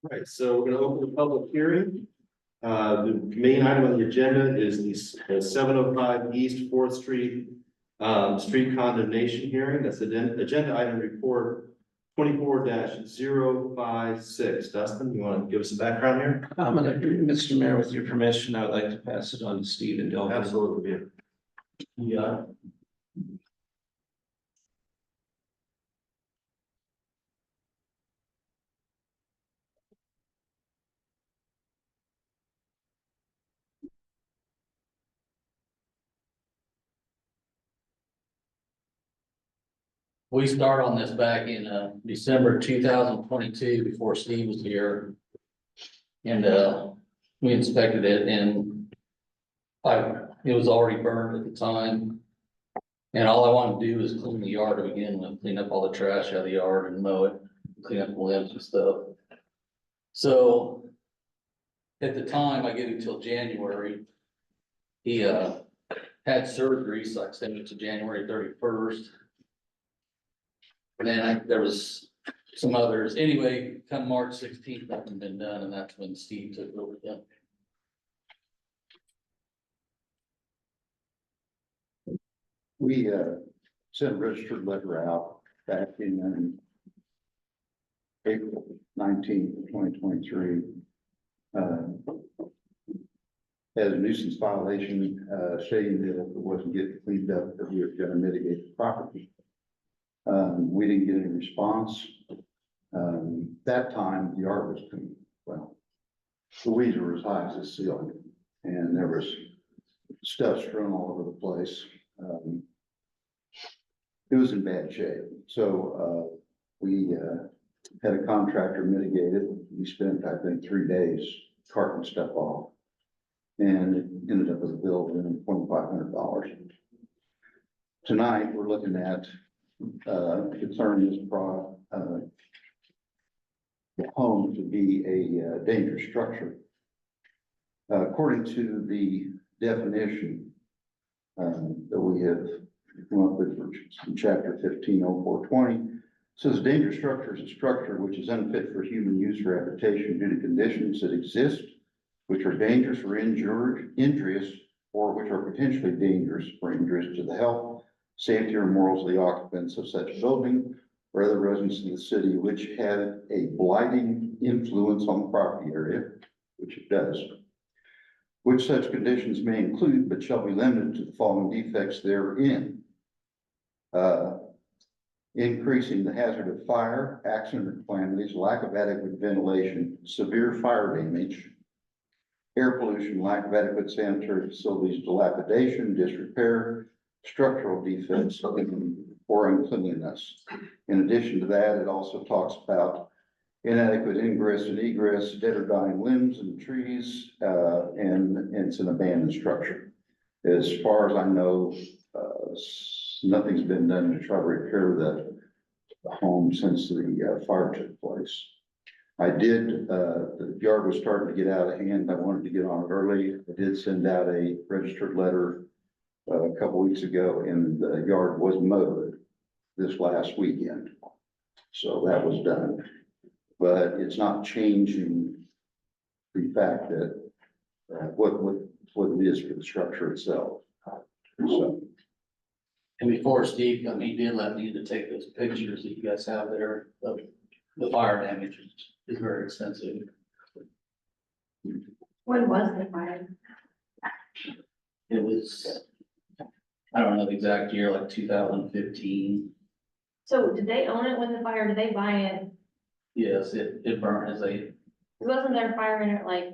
Right, so we're gonna open the public hearing. The main item on the agenda is the 705 East Fourth Street, street condemnation hearing. That's the agenda item report 24-056. Dustin, you want to give us a background here? I'm gonna, Mr. Mayor, with your permission, I would like to pass it on to Steve and Delvin. Absolutely. Yeah. We started on this back in December 2022 before Steve was here. And we inspected it and it was already burned at the time. And all I wanted to do is clean the yard to begin with, clean up all the trash out of the yard and mow it, clean up the limbs and stuff. So at the time, I gave him till January. He had surgery, so I extended it to January 31st. And then there was some others. Anyway, come March 16th, nothing been done, and that's when Steve took over again. We sent a registered letter out back in April 19th, 2023. As a nuisance violation, stating that if it wasn't getting cleaned up, that we were going to mitigate the property. We didn't get any response. That time, the yard was clean. Well, the weeds were as high as the ceiling, and there was stuff strewn all over the place. It was in bad shape. So we had a contractor mitigate it. We spent, I think, 3 days carting stuff off, and it ended up with a bill of $2,500. Tonight, we're looking at concerning this home to be a dangerous structure. According to the definition that we have come up with in chapter 150420, says a dangerous structure is a structure which is unfit for human use or habitation due to conditions that exist, which are dangerous or injurious, or which are potentially dangerous or injurious to the health, safety, or morals of the occupants of such building or other residents of the city, which have a blighting influence on the property area, which it does, which such conditions may include, but shall be limited to the following defects therein. Increasing the hazard of fire, accident, or calamities, lack of adequate ventilation, severe fire damage, air pollution, lack of adequate sanitary facilities, dilapidation, disrepair, structural defects, or uncleanliness. In addition to that, it also talks about inadequate ingress and egress, dead or dying limbs and trees, and it's an abandoned structure. As far as I know, nothing's been done to try to repair the home since the fire took place. I did, the yard was starting to get out of hand. I wanted to get on it early. I did send out a registered letter a couple weeks ago, and the yard was mowed this last weekend. So that was done, but it's not changing the fact that what it is for the structure itself. So. And before Steve come, he did let me to take those pictures that you guys have there of the fire damage is very extensive. When was the fire? It was, I don't know the exact year, like 2015. So did they own it when the fire, did they buy it? Yes, it burned as a, Wasn't there a fire in it like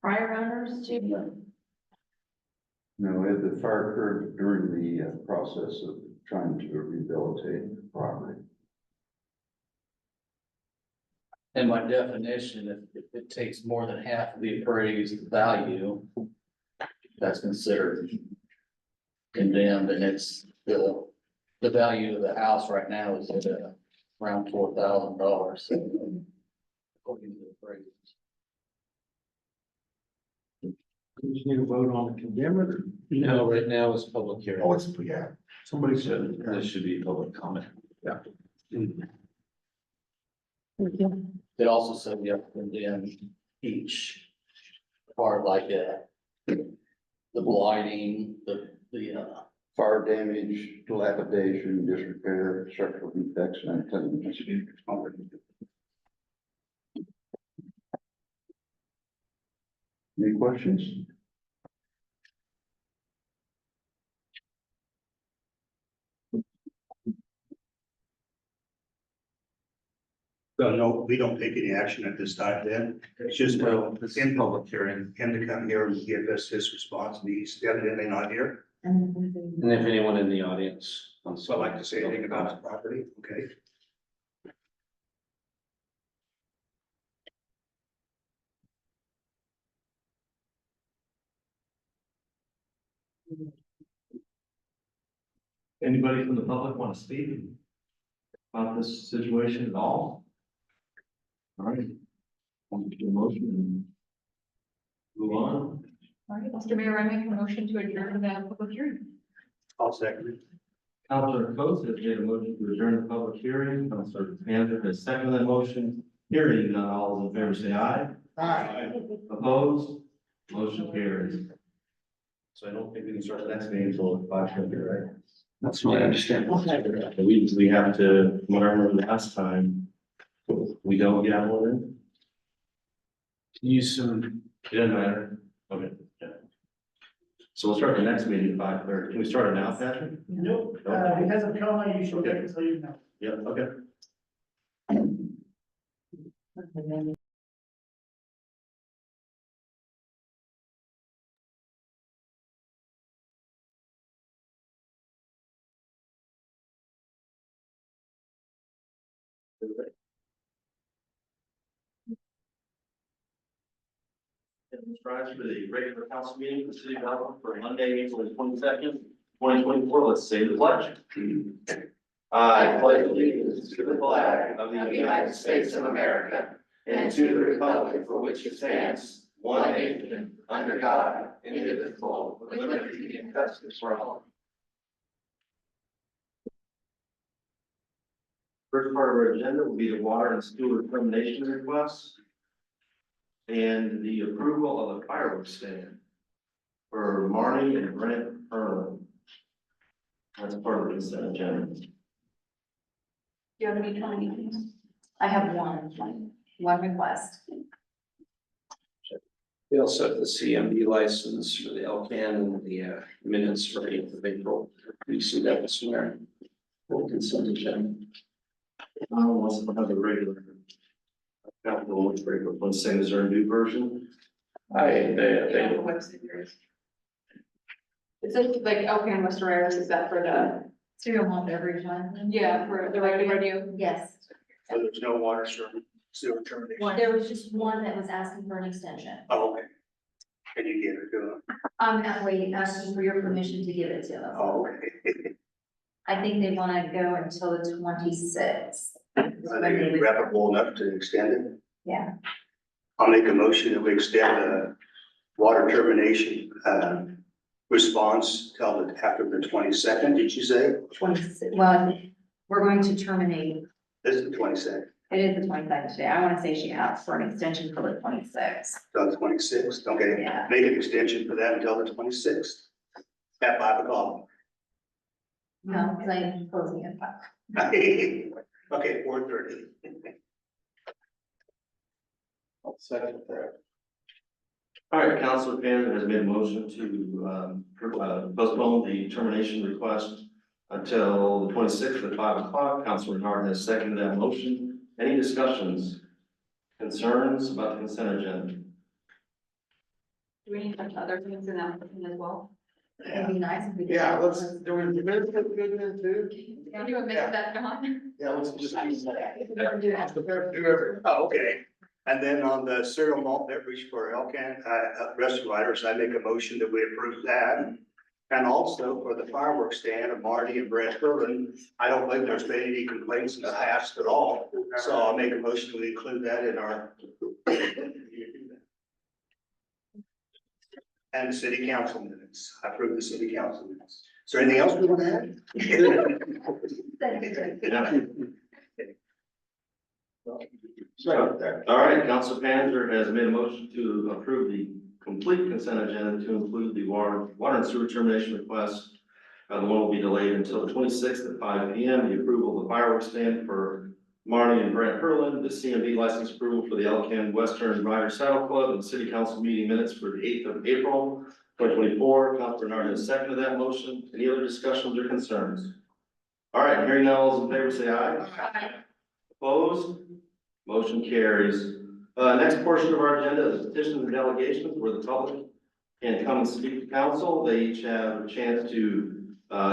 prior owners too? No, the fire occurred during the process of trying to rehabilitate the property. and by definition, if it takes more than half of the appraised value, that's considered condemned, and it's the value of the house right now is at around $4,000. According to the appraisals. You just need a vote on the condemn it, or? No, right now is public hearing. Oh, it's, yeah, somebody said it. This should be public comment. Yeah. Thank you. It also said we have to condemn each part like the blighting, Fire damage, dilapidation, disrepair, structural defects, and uncleanness. Any questions? So no, we don't take any action at this time then. It's just No, this is him public hearing. to come here and give us his response. And he's evidently not here. And if anyone in the audience wants So I'd like to say anything about the property, okay? Anybody from the public want to speak about this situation at all? All right. Want to do a motion and move on? All right, Mr. Mayor, I make a motion to adjourn the public hearing. I'll second it. Counselor Coates has made a motion to adjourn the public hearing. Counselor Panther has seconded that motion. Hearing none, all those in favor say aye. Aye. Opposed? Motion carries. So I don't think we can start the next meeting until 5:30, right? That's my understanding. We have to, what I remember last time, we don't get one in. Use some, It doesn't matter. Okay. Yeah. So we'll start the next meeting at 5:30. Can we start it now, Patrick? Nope, it hasn't come, I usually get it, so you know. Yeah, okay. Rise for the regular council meeting for the city of Alva for Monday, April 22nd, 2024. Let's say the pledge. I pledge allegiance to the flag of the United States of America and to the republic for which it stands, one nation, under God, indivisible, with liberty and justice for all. First part of our agenda will be the water and sewer termination requests and the approval of a fireworks stand for Marnie and Brent Erlen. That's part of the consent agenda. Do you have any comments? I have one request. we also have the CMB license for the LCAN and the minutes for 8th of April. We see that this morning. Full consent agenda. Wants to have the regular. Capital lunch break with one saying, is there a new version? They Is it like, okay, Mr. Reyes, is that for the, Cereal malt beverage one? yeah, for the regular new? Yes. So there's no water sewer termination. There was just one that was asking for an extension. Oh, okay. Can you give it to him? I'm waiting, asking for your permission to give it to them. Oh, okay. I think they want to go until the 26th. Are they reputable enough to extend it? Yeah. I'll make a motion that we extend the water termination, response till after the 22nd, did you say? 26, well, we're going to terminate, This is the 22nd, it is the 22nd today. I want to say she asked for an extension for the 26th. till the 26th, okay? Yeah. Make an extension for that until the 26th, at 5 o'clock. No, because I am closing at 5. Okay, 4:30. I'll second that. All right, Councilor Panther has made a motion to postpone the termination request until the 26th at 5 o'clock. Councilor Hart has seconded that motion. Any discussions, concerns about the consent agenda? Do we need to touch other things in that as well? It'd be nice if we did. Yeah, let's, do we minutes look good then too? Can you admit that, John? Yeah, let's just. Oh, okay. And then on the cereal malt beverage for Elcan, rescue riders, I make a motion that we approve that. And also for the fireworks stand of Marty and Brett Berlin, I don't believe there's been any complaints in the past at all. So I'll make a motion to include that in our. And the city council minutes. I approve the city council minutes. Is there anything else we want to add? Yeah. All right, Council Panther has made a motion to approve the complete consent agenda to include the water and sewer termination request. The one will be delayed until the 26th at 5 p.m. The approval of the fireworks stand for Marnie and Brent Herlin, the CMB license approval for the Elkin Western Rider Saddle Club, and the city council meeting minutes for the 8th of April, 2024. Councilor Bernard has seconded that motion. Any other discussions or concerns? All right, hearing none, all those in favor say aye. Aye. Opposed? Motion carries. Next portion of our agenda is petitions and delegations where the public can come and speak to council. They each have a chance to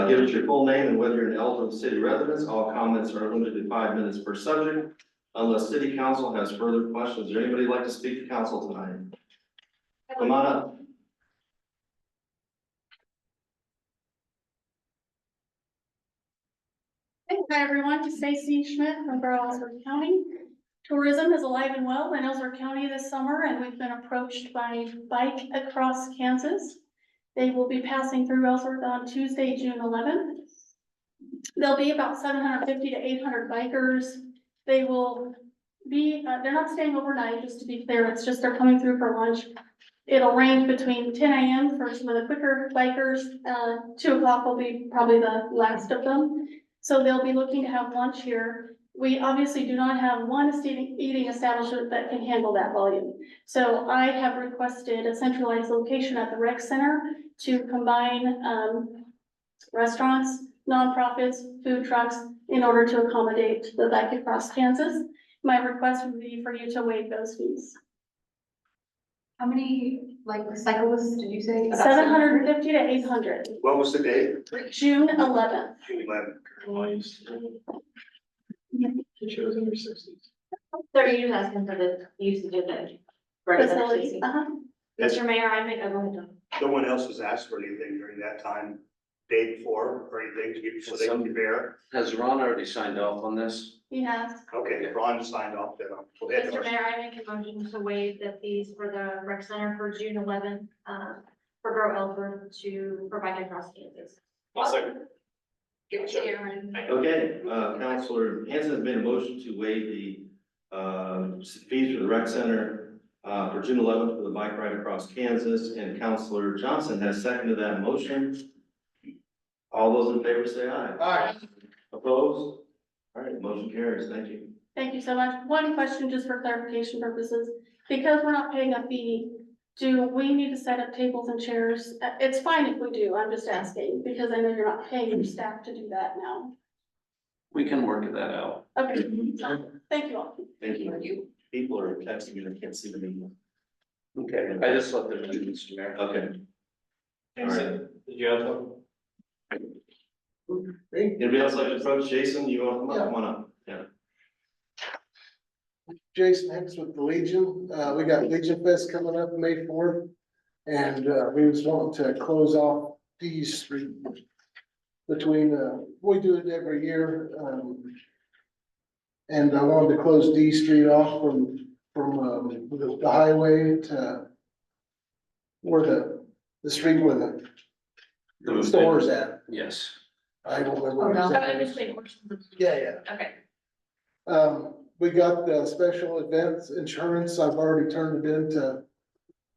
give us your full name and whether you're an eligible city resident. All comments are limited to 5 minutes per subject. Unless city council has further questions, is there anybody who'd like to speak to council tonight? Come on up. Hi, everyone. Stacy Schmidt from Ellsworth County. Tourism is alive and well in Ellsworth County this summer, and we've been approached by Bike Across Kansas. They will be passing through Ellsworth on Tuesday, June 11th. There'll be about 750 to 800 bikers. They will be, they're not staying overnight, just to be clear. It's just they're coming through for lunch. It'll range between 10 a.m. for some of the quicker bikers. 2 o'clock will be probably the last of them. So they'll be looking to have lunch here. We obviously do not have one eating establishment that can handle that volume. So I have requested a centralized location at the rec center to combine restaurants, nonprofits, food trucks in order to accommodate the Bike Across Kansas. My request would be for you to waive those fees. How many, like, cyclists did you say? 750 to 800, What was the date? June 11th. June 11th. So you're just asking for the usage of the Facility. Mr. Mayor, I make a motion. No one else has asked for anything during that time, day before or anything to give, so they can compare. Has Ron already signed off on this? He has. Okay, Ron signed off then. Go ahead, Mr. Darcy. Mayor, I make a motion to waive the fees for the rec center for June 11th, for Grow Ellsworth to provide across Kansas. Give it to Aaron. Okay, Councilor Hanson has made a motion to waive the fees for the rec center for June 11th for the bike ride across Kansas, and Councilor Johnson has seconded that motion. All those in favor say aye. Aye. Opposed? All right, motion carries. Thank you. Thank you so much. One question just for clarification purposes. Because we're not paying a fee, do we need to set up tables and chairs? It's fine if we do. I'm just asking because I know you're not paying your staff to do that now. We can work that out. Okay, thank you all. Thank you. People are texting me, I can't see the meeting. Okay, I just let them know, Mr. Mayor. Okay. All right. Did you have something? Anybody else like to approach Jason? You want to come up? Come on up. Yeah. Jason Hicks with the Legion. We got Legion Fest coming up May 4th. And we was wanting to close off D Street between, we do it every year. And I wanted to close D Street off from the highway to where the street where the store's at. Yes. I don't remember. Oh, no. exactly. Yeah. Okay. We got the special events insurance. I've already turned it into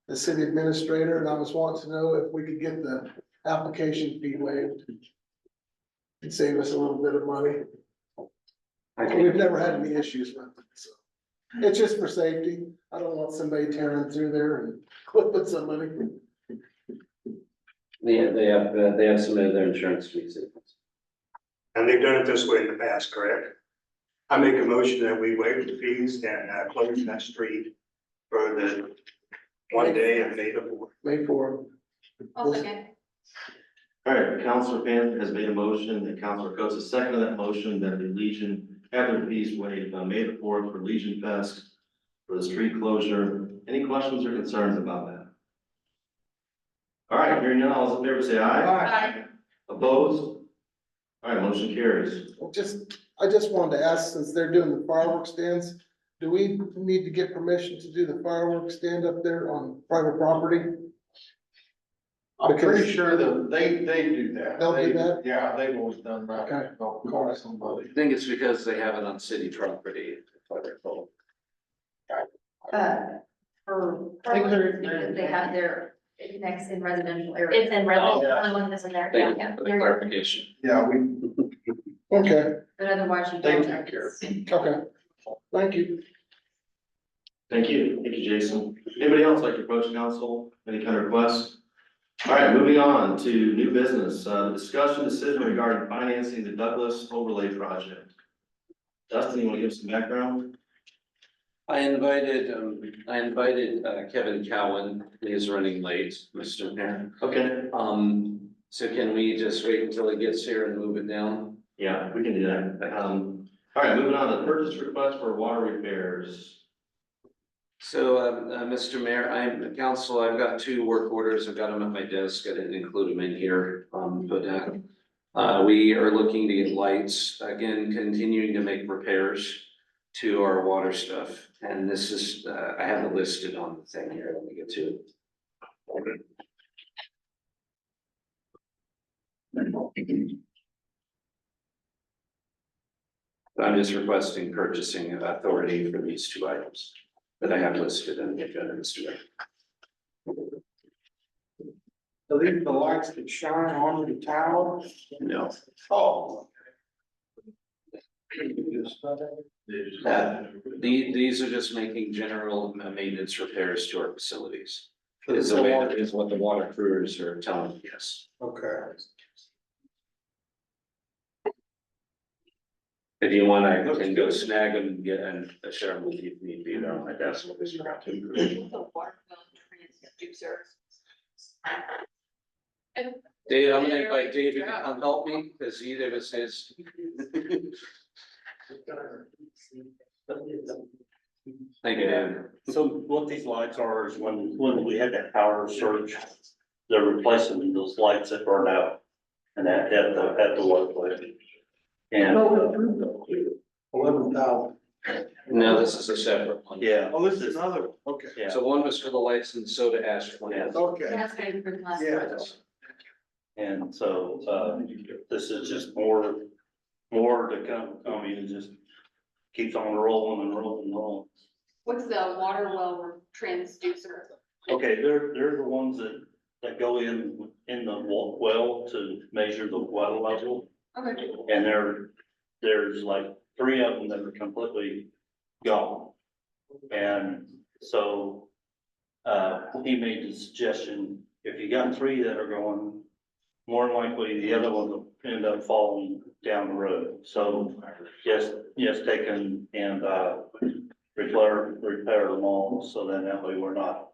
the city administrator, and I was wanting to know if we could get the application fee waived. And save us a little bit of money. We've never had any issues with it, so. It's just for safety. I don't want somebody tearing through there and clipping somebody. They have submitted their insurance fees. And they've done it this way in the past, correct? I make a motion that we waive the fees and close that street for the one day of May the 4th. May 4th. I'll second. All right, Councilor Pan has made a motion, and Councilor Coates has seconded that motion that the Legion have their fees waived on May the 4th for Legion Fest for the street closure. Any questions or concerns about that? All right, hearing none, all those in favor say aye. Aye. Opposed? All right, motion carries. I just wanted to ask, since they're doing the fireworks stands, do we need to get permission to do the fireworks stand up there on private property? I'm pretty sure that they do that. They'll do that? Yeah, they've always done that. Okay. They'll call somebody. I think it's because they have it on city property, if I recall. For, I think because they have their, it connects in residential areas. It's in residential, the only one that's in there. Thank Yeah, you for the yeah. clarification. Yeah, we, Okay, But otherwise you They don't. take care of okay. Thank you. Thank you. Thank you, Jason. Anybody else like to approach council? Any kind of requests? All right, moving on to new business, discussion decision regarding financing the Douglas overlay project. Dustin, you want to give some background? I invited Kevin Cowan. He is running late, Mr. Mayor. Okay. So can we just wait until he gets here and move it down? Yeah, we can do that. All right, moving on to purchase request for water repairs. So, Mr. Mayor, I'm council, I've got 2 work orders. I've got them at my desk. I didn't include them in here. We are looking to get lights, again, continuing to make repairs to our water stuff. And this is, I have it listed on the thing here. Let me get to it. I'm just requesting purchasing authority for these 2 items that I have listed in the agenda, Mr. Mayor. so these are the lights that shine onto the tower. No. Oh. These are just making general maintenance repairs to our facilities. Is the way, is what the water crews are telling me, yes. Okay. If you want, I can go snag them and get and share them with you if need be, they're on my desk. Dave, I'm gonna invite David to come help me, because he was his. Thank you, David. So what these lights are is when we had that power surge, they're replacing those lights that burned out. And at the water plant. And 11,000. No, this is a separate one. yeah, Oh, this is another, okay. yeah, So one was for the lights and soda ash plant. Okay. That's good for the last. Yeah. and so this is just more to come. I mean, it just keeps on rolling and rolling and rolling. What's the water well transducer? Okay, they're the ones that go in the well to measure the water level. Okay. And there's like 3 of them that are completely gone. And so, he made the suggestion, if you got 3 that are going, more than likely the other one will end up falling down the road. So just take them and, repair them all, so then that way we're not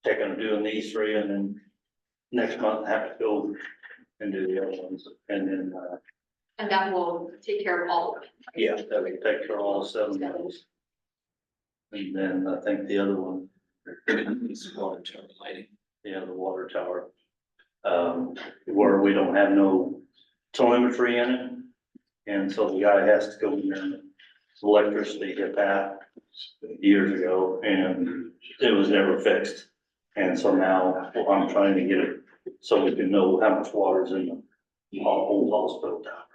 doing these 3 and then next month have to go and do the other ones, and then, And that will take care of all of it. yeah, that would take care of all 7 of those. And then I think the other one, It's water tower lighting. yeah, the water tower, where we don't have no telemetry in it. And so the guy has to go in there and electricity hit that years ago, and it was never fixed. And so now I'm trying to get it so we can know how much water's in the whole hospital tower.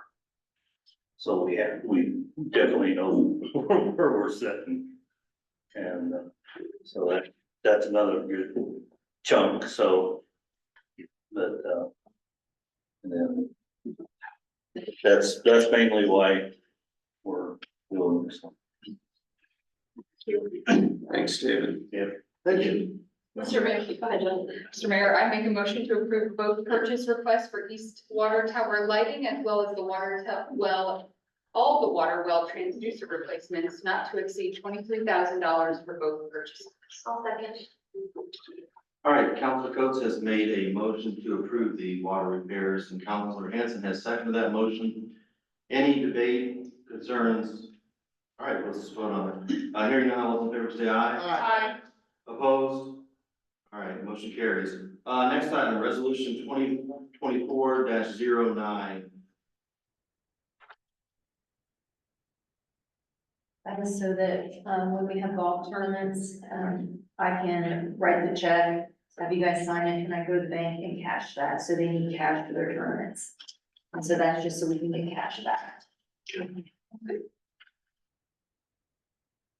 So we definitely know where we're sitting. And so that's another good chunk, so. But, and then that's mainly why we're doing this. Thanks, David. Thank you. Mr. Mayor, go ahead, Jen. Mr. Mayor, I make a motion to approve both purchase requests for East Water Tower lighting as well as the all the water well transducer replacements not to exceed $23,000 for both purchases. I'll second. All right, Councilor Coates has made a motion to approve the water repairs, and Councilor Hanson has seconded that motion. Any debate, concerns? All right, let's vote on it. Hearing none, all those in favor say aye. Aye. Opposed? All right, motion carries. Next item, resolution 2024-09. That is so that, when we have golf tournaments, I can write the check, have you guys sign it, and I go to the bank and cash that, so they need cash for their tournaments. And so that's just so we can get cash back.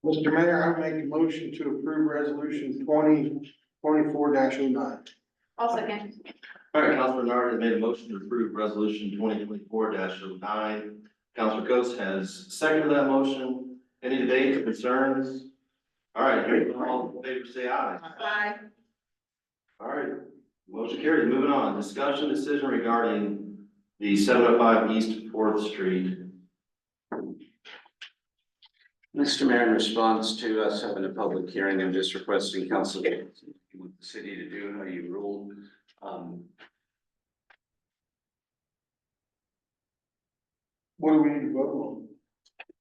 Mr. Mayor, I make a motion to approve resolution 2024-09. I'll second. All right, Councilor Bernard has made a motion to approve resolution 2024-09. Councilor Coast has seconded that motion. Any debate or concerns? All right, hearing none, all in favor, say aye. Aye. All right, motion carried. Moving on, discussion decision regarding the 705 East Fourth Street. Mr. Mayor, in response to us having a public hearing, I'm just requesting council what the city to do, how you rule. What do we need to vote on?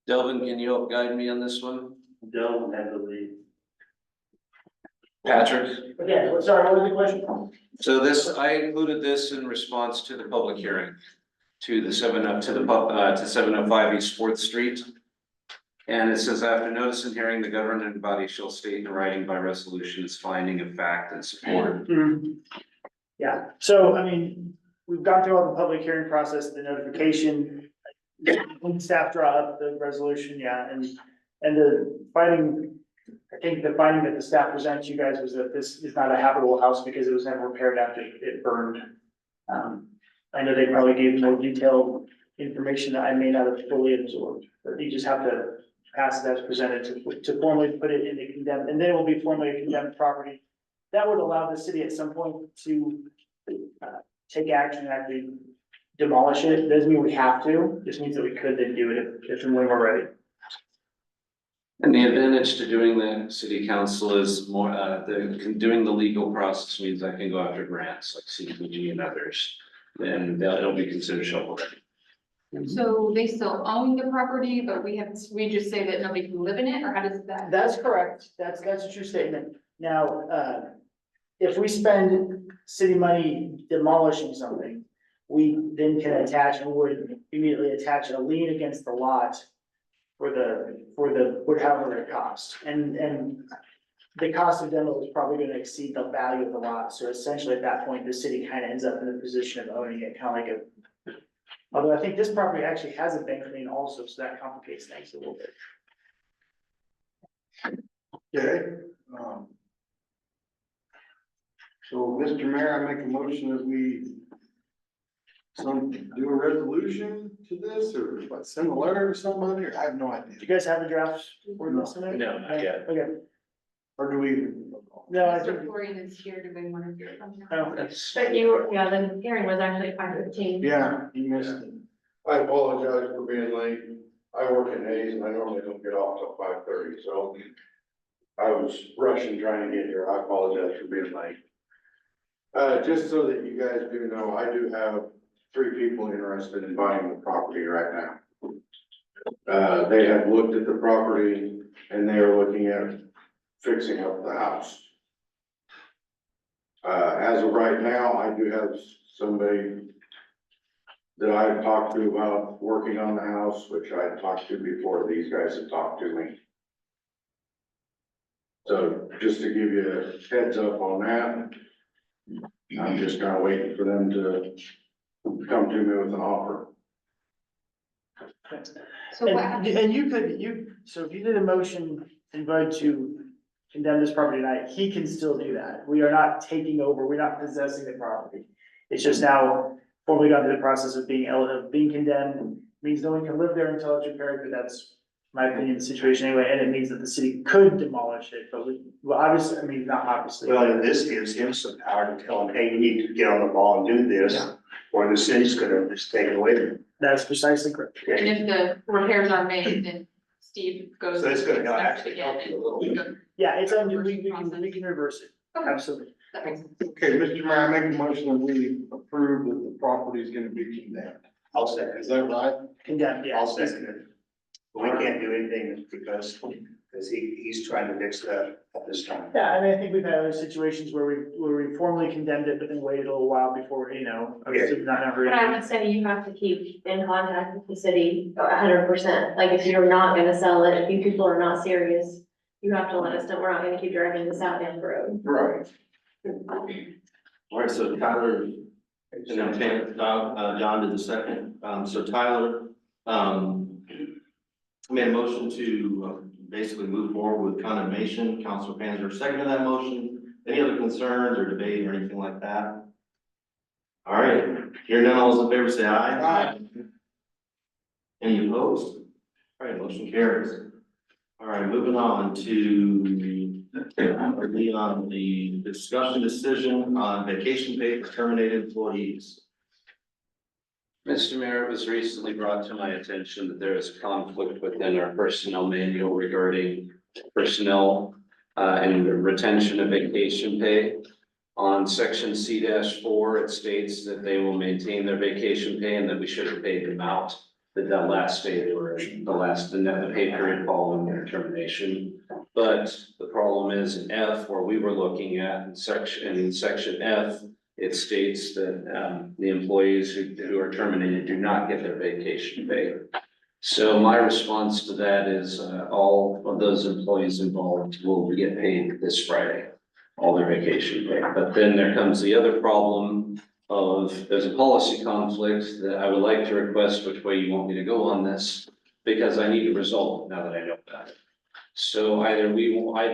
Delvin, can you help guide me on this one? Delvin had the lead. Patrick? Okay, sorry, what was the question? So this, I included this in response to the public hearing, to the 705 East Fourth Street. And it says, after notice and hearing, the governing body shall state in writing by resolution its finding of fact and support. Yeah, so, I mean, we've gone through all the public hearing process, the notification. When staff draw up the resolution, yeah, and the finding, I think the finding that the staff presented to you guys was that this is not a habitable house because it was never repaired after it burned. I know they probably gave more detailed information that I may not have fully absorbed, but you just have to pass it as presented to formally put it in the condemned, and then it will be formally a condemned property. That would allow the city at some point to take action and actually demolish it. Doesn't mean we have to, just means that we could then do it if and when we're ready. And the advantage to doing that, city council, is more, doing the legal process means I can go after grants like CDBG and others. Then it'll be considered shovel ready. So they still own the property, but we just say that nobody can live in it, or how does that? That's correct. That's a true statement. Now, if we spend city money demolishing something, we then can attach and would immediately attach a lien against the lot for however it costs. And the cost of demo is probably gonna exceed the value of the lot. So essentially at that point, the city kind of ends up in the position of owning it, kind of like although I think this property actually has a bank lien also, so that complicates things a little bit. Okay. So, Mr. Mayor, I make a motion that we do a resolution to this, or what, send a letter to somebody, or I have no idea. Do you guys have a draft ordinance in there? No, not yet. Okay, Or do we? no, I think, Mr. Florian is here, do we want to hear from him? oh, But the hearing was actually at 5:15. Yeah, you missed it. I apologize for being late. I work in Hayes and I normally don't get off till 5:30, so I was rushing trying to get here. I apologize for being late. Just so that you guys do know, I do have 3 people interested in buying the property right now. They have looked at the property and they are looking at fixing up the house. As of right now, I do have somebody that I had talked to about working on the house, which I had talked to before these guys had talked to me. So just to give you a heads up on that, I'm just kind of waiting for them to come to me with an offer. So what happens? and so if you did a motion and voted to condemn this property tonight, he can still do that. We are not taking over, we're not possessing the property. It's just now formally gone through the process of being condemned, means no one can live there until it's repaired, but that's my opinion, the situation anyway, and it means that the city could demolish it, but well, obviously, I mean, not obviously. Well, and this gives him some power to tell him, hey, you need to get on the ball and do this, or the city's gonna just take it away from you. That's precisely correct. And if the repairs are made, then Steve goes. So it's gonna inspect it actually help again. you a little bit. Yeah, it's we can reverse it, Okay, absolutely. that makes sense. Okay, Mr. Mayor, I make a motion that we approve that the property is gonna be condemned. I'll second. Is that right? Condemned, yeah. I'll second it. We can't do anything because he's trying to fix that at this time. Yeah, I mean, I think we've had other situations where we formally condemned it, but then waited a little while before, obviously not in a hurry. But I would say you have to keep in contact with the city 100%. Like if you're not gonna sell it, if you people are not serious, you have to let us know. We're not gonna keep dragging this out down the road. Right. All right, so Tyler, and then John did the second. So Tyler, made a motion to basically move forward with condemnation. Councilor Panzer seconded that motion. Any other concerns or debate or anything like that? All right, hearing none, all those in favor say aye. Aye. Any opposed? All right, motion carries. All right, moving on to the discussion decision on vacation pay for terminated employees. Mr. Mayor, it was recently brought to my attention that there is a conflict within our personnel manual regarding personnel and the retention of vacation pay. On section C-4, it states that they will maintain their vacation pay and that we should have paid them out that last day or the pay period following their termination. But the problem is in F, where we were looking at in section F, it states that the employees who are terminated do not get their vacation pay. So my response to that is all of those employees involved will get paid this Friday, all their vacation pay. But then there comes the other problem of there's a policy conflict that I would like to request which way you want me to go on this, because I need a result now that I know about it. So either you want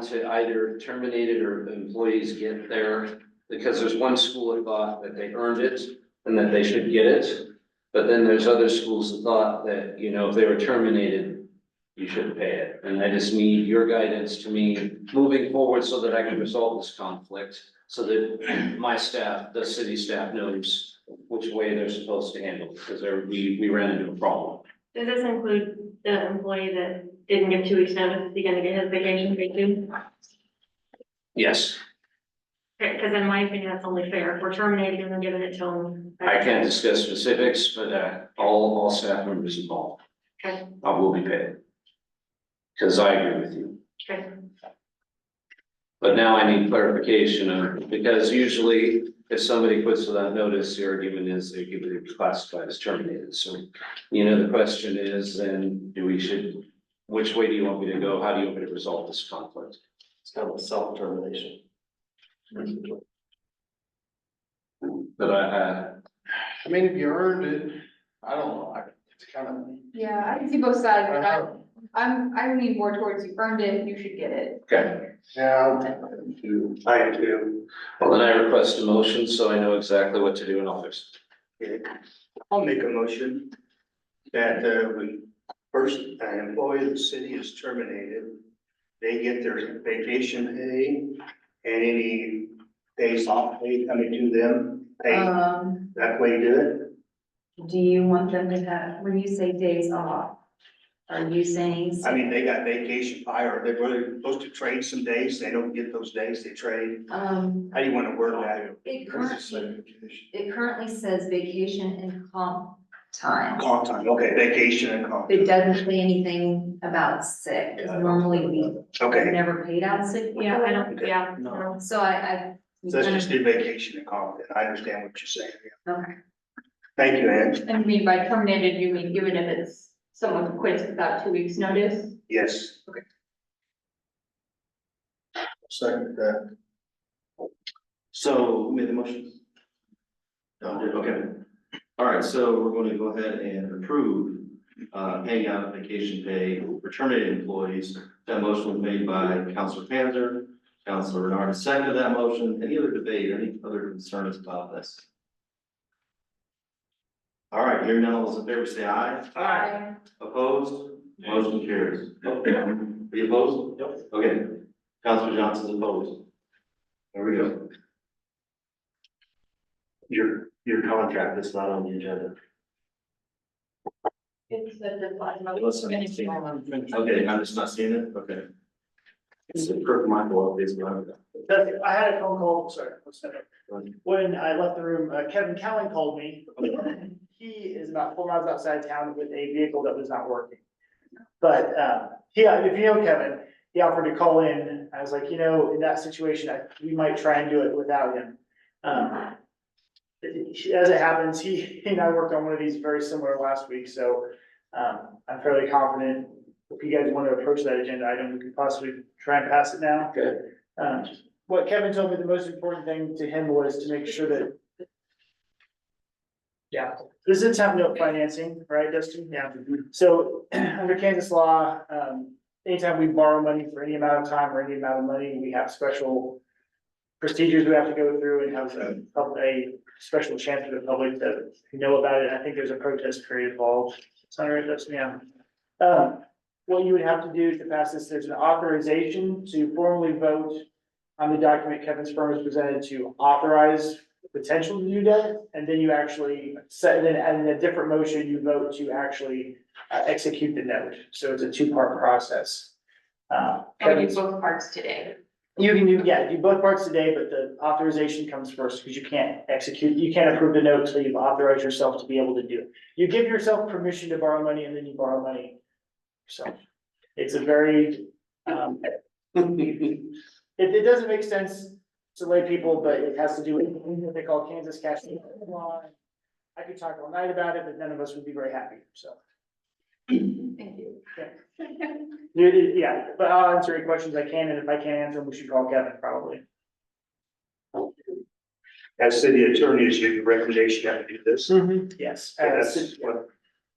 to either terminate it or employees get there, because there's one school that thought that they earned it and that they should get it. But then there's other schools that thought that, you know, if they were terminated, you shouldn't pay it. And I just need your guidance to me moving forward so that I can resolve this conflict, so that my staff, the city staff knows which way they're supposed to handle it, because we ran into a problem. Does this include the employee that didn't give 2 weeks notice? Is he gonna get his vacation paid too? Yes, Because in my opinion, that's only fair. If we're terminating him and giving it to him. I can't discuss specifics, but all staff members involved Okay, will be paid. Because I agree with you. okay. But now I need clarification of, because usually if somebody quits without notice, the argument is they're classified as terminated. So, you know, the question is then which way do you want me to go? How do you want me to resolve this conflict? It's kind of a self-termination. But I mean, if you earned it, I don't know, it's kind of. Yeah, I can see both sides, but I lean more towards you earned it, you should get it. okay. Yeah. I am too. Well, then I request a motion so I know exactly what to do in office. I'll make a motion that when first an employee of the city is terminated, they get their vacation pay and any days off pay coming to them, pay. That way you do it. Do you want them to have, when you say days off, are you saying? I mean, they got vacation pay, or they're really supposed to trade some days, they don't get those days, they trade. How do you wanna word that? It currently says vacation and comp time. Comp time, okay, vacation and comp. It doesn't say anything about sick, because normally we Okay, never paid out sick. Yeah, I don't, Okay. yeah. No. So I. so let's just do vacation and comp, then. I understand what you're saying. Okay. Thank you, Ann. And you mean by terminated, you mean even if it's someone who quits without 2 weeks notice? Yes. Okay. Second that. So who made the motion? No, okay. All right, so we're going to go ahead and approve paying out vacation pay for terminated employees. That motion was made by Councilor Panzer. Councilor Renard seconded that motion. Any other debate, any other concerns about this? All right, hearing none, all those in favor say aye. Aye. Opposed? Motion carries. Are you opposed? Yep. Okay. Councilor Johnson's opposed. There we go. Your contract is not on the agenda. It's the bottom of Unless I'm not seeing it. Okay, I'm just not seeing it, okay. It's a crook my fault, it's not. I had a phone call, sorry, one second. When I left the room, Kevin Cowan called me. He is about 4 miles outside town with a vehicle that was not working. But, if you know Kevin, he offered to call in. I was like, you know, in that situation, we might try and do it without him. As it happens, he and I worked on one of these very similar last week, so, I'm fairly confident. If you guys want to approach that agenda item, we could possibly try and pass it now. Okay. What Kevin told me, the most important thing to him was to make sure that Yeah, this is town note financing, right, Dustin? Yeah. So under Kansas law, anytime we borrow money for any amount of time or any amount of money, we have special procedures we have to go through and have a special chance for the public to know about it. I think there's a protest period involved. Sound right, Dustin? Yeah. What you would have to do to pass this, there's an authorization to formally vote on the document Kevin's firm has presented to authorize the potential to do that, and then you actually set it, and in a different motion, you vote to actually execute the note. So it's a two-part process. And we Kevin's- do both parts today. You can do both parts today, but the authorization comes first, because you can't approve the note until you've authorized yourself to be able to do it. You give yourself permission to borrow money, and then you borrow money. So it's a very, it doesn't make sense to lay people, but it has to do with what they call Kansas cash law. I could talk all night about it, but none of us would be very happy, so. Thank you. Yeah, but I'll answer any questions I can, and if I can't answer them, we should call Kevin probably. As city attorney, is your recommendation that we do this? Yes. And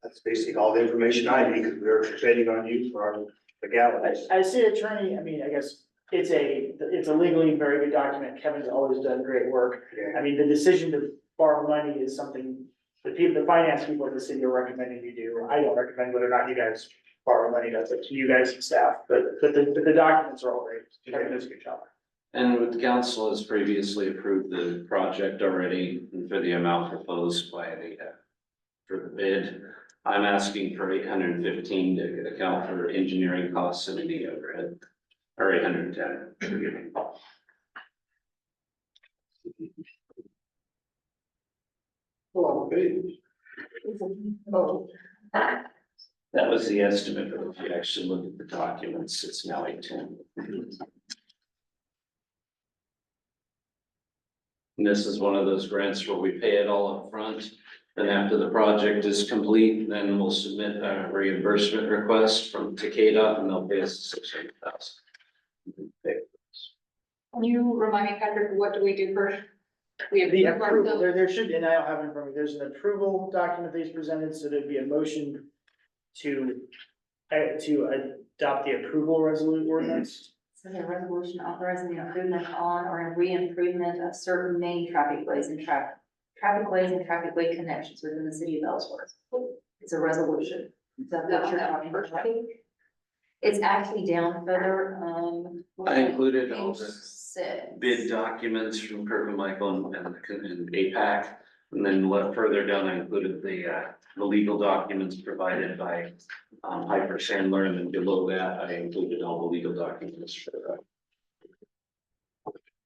that's basically all the information I need, because we're depending on you for our legalities. As city attorney, I mean, I guess it's a legally very good document. Kevin's always done great work. I mean, the decision to borrow money is something the finance people at the city are recommending you do. I don't recommend whether or not you guys borrow money. That's up to you guys and staff, but the documents are all great. Kevin does a good job. And the council has previously approved the project already and for the amount proposed by the, for the bid. I'm asking for 815 to account for engineering costs and any overhead, or 810, forgive me. That was the estimate, but if you actually look at the documents, it's now 810. And this is one of those grants where we pay it all up front. Then after the project is complete, then we'll submit a reimbursement request from KDOT and they'll pay us $600,000. Can you remind me, Patrick, what do we do first? We The approve approval, ourselves. there should, and I don't have it in front of me, there's an approval document that he's presented, so there'd be a motion to adopt the approval resolution ordinance. So the resolution authorizing the improvement on or re-improvement of certain main traffic ways and traffic way connections within the city of Ellsworth. It's a resolution. Is that what you're talking about? It's actually down further, I included all page the 6. bid documents from Kirk and Michael and APAC. And then further down, I included the legal documents provided by Piper Sandler, and then below that, I included all the legal documents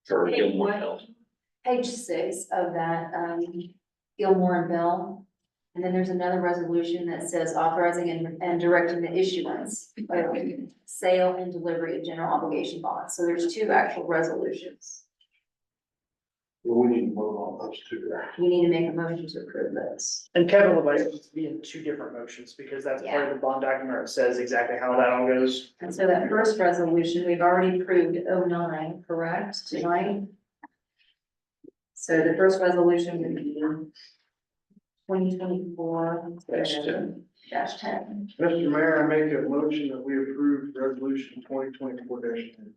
for Gilmore Health. Page 6 of that, Gilmore and Bell. And then there's another resolution that says authorizing and directing the issuance of sale and delivery of general obligation bonds. So there's two actual resolutions. We need to vote on those two. We need to make a motion to approve this. And Kevin would like it to be in two different motions, because that's part of the bond document that says exactly how that all goes. And so that first resolution, we've already approved 09, correct, tonight? So the first resolution would be 2024 -10. Mr. Mayor, I make a motion that we approve resolution 2024-10.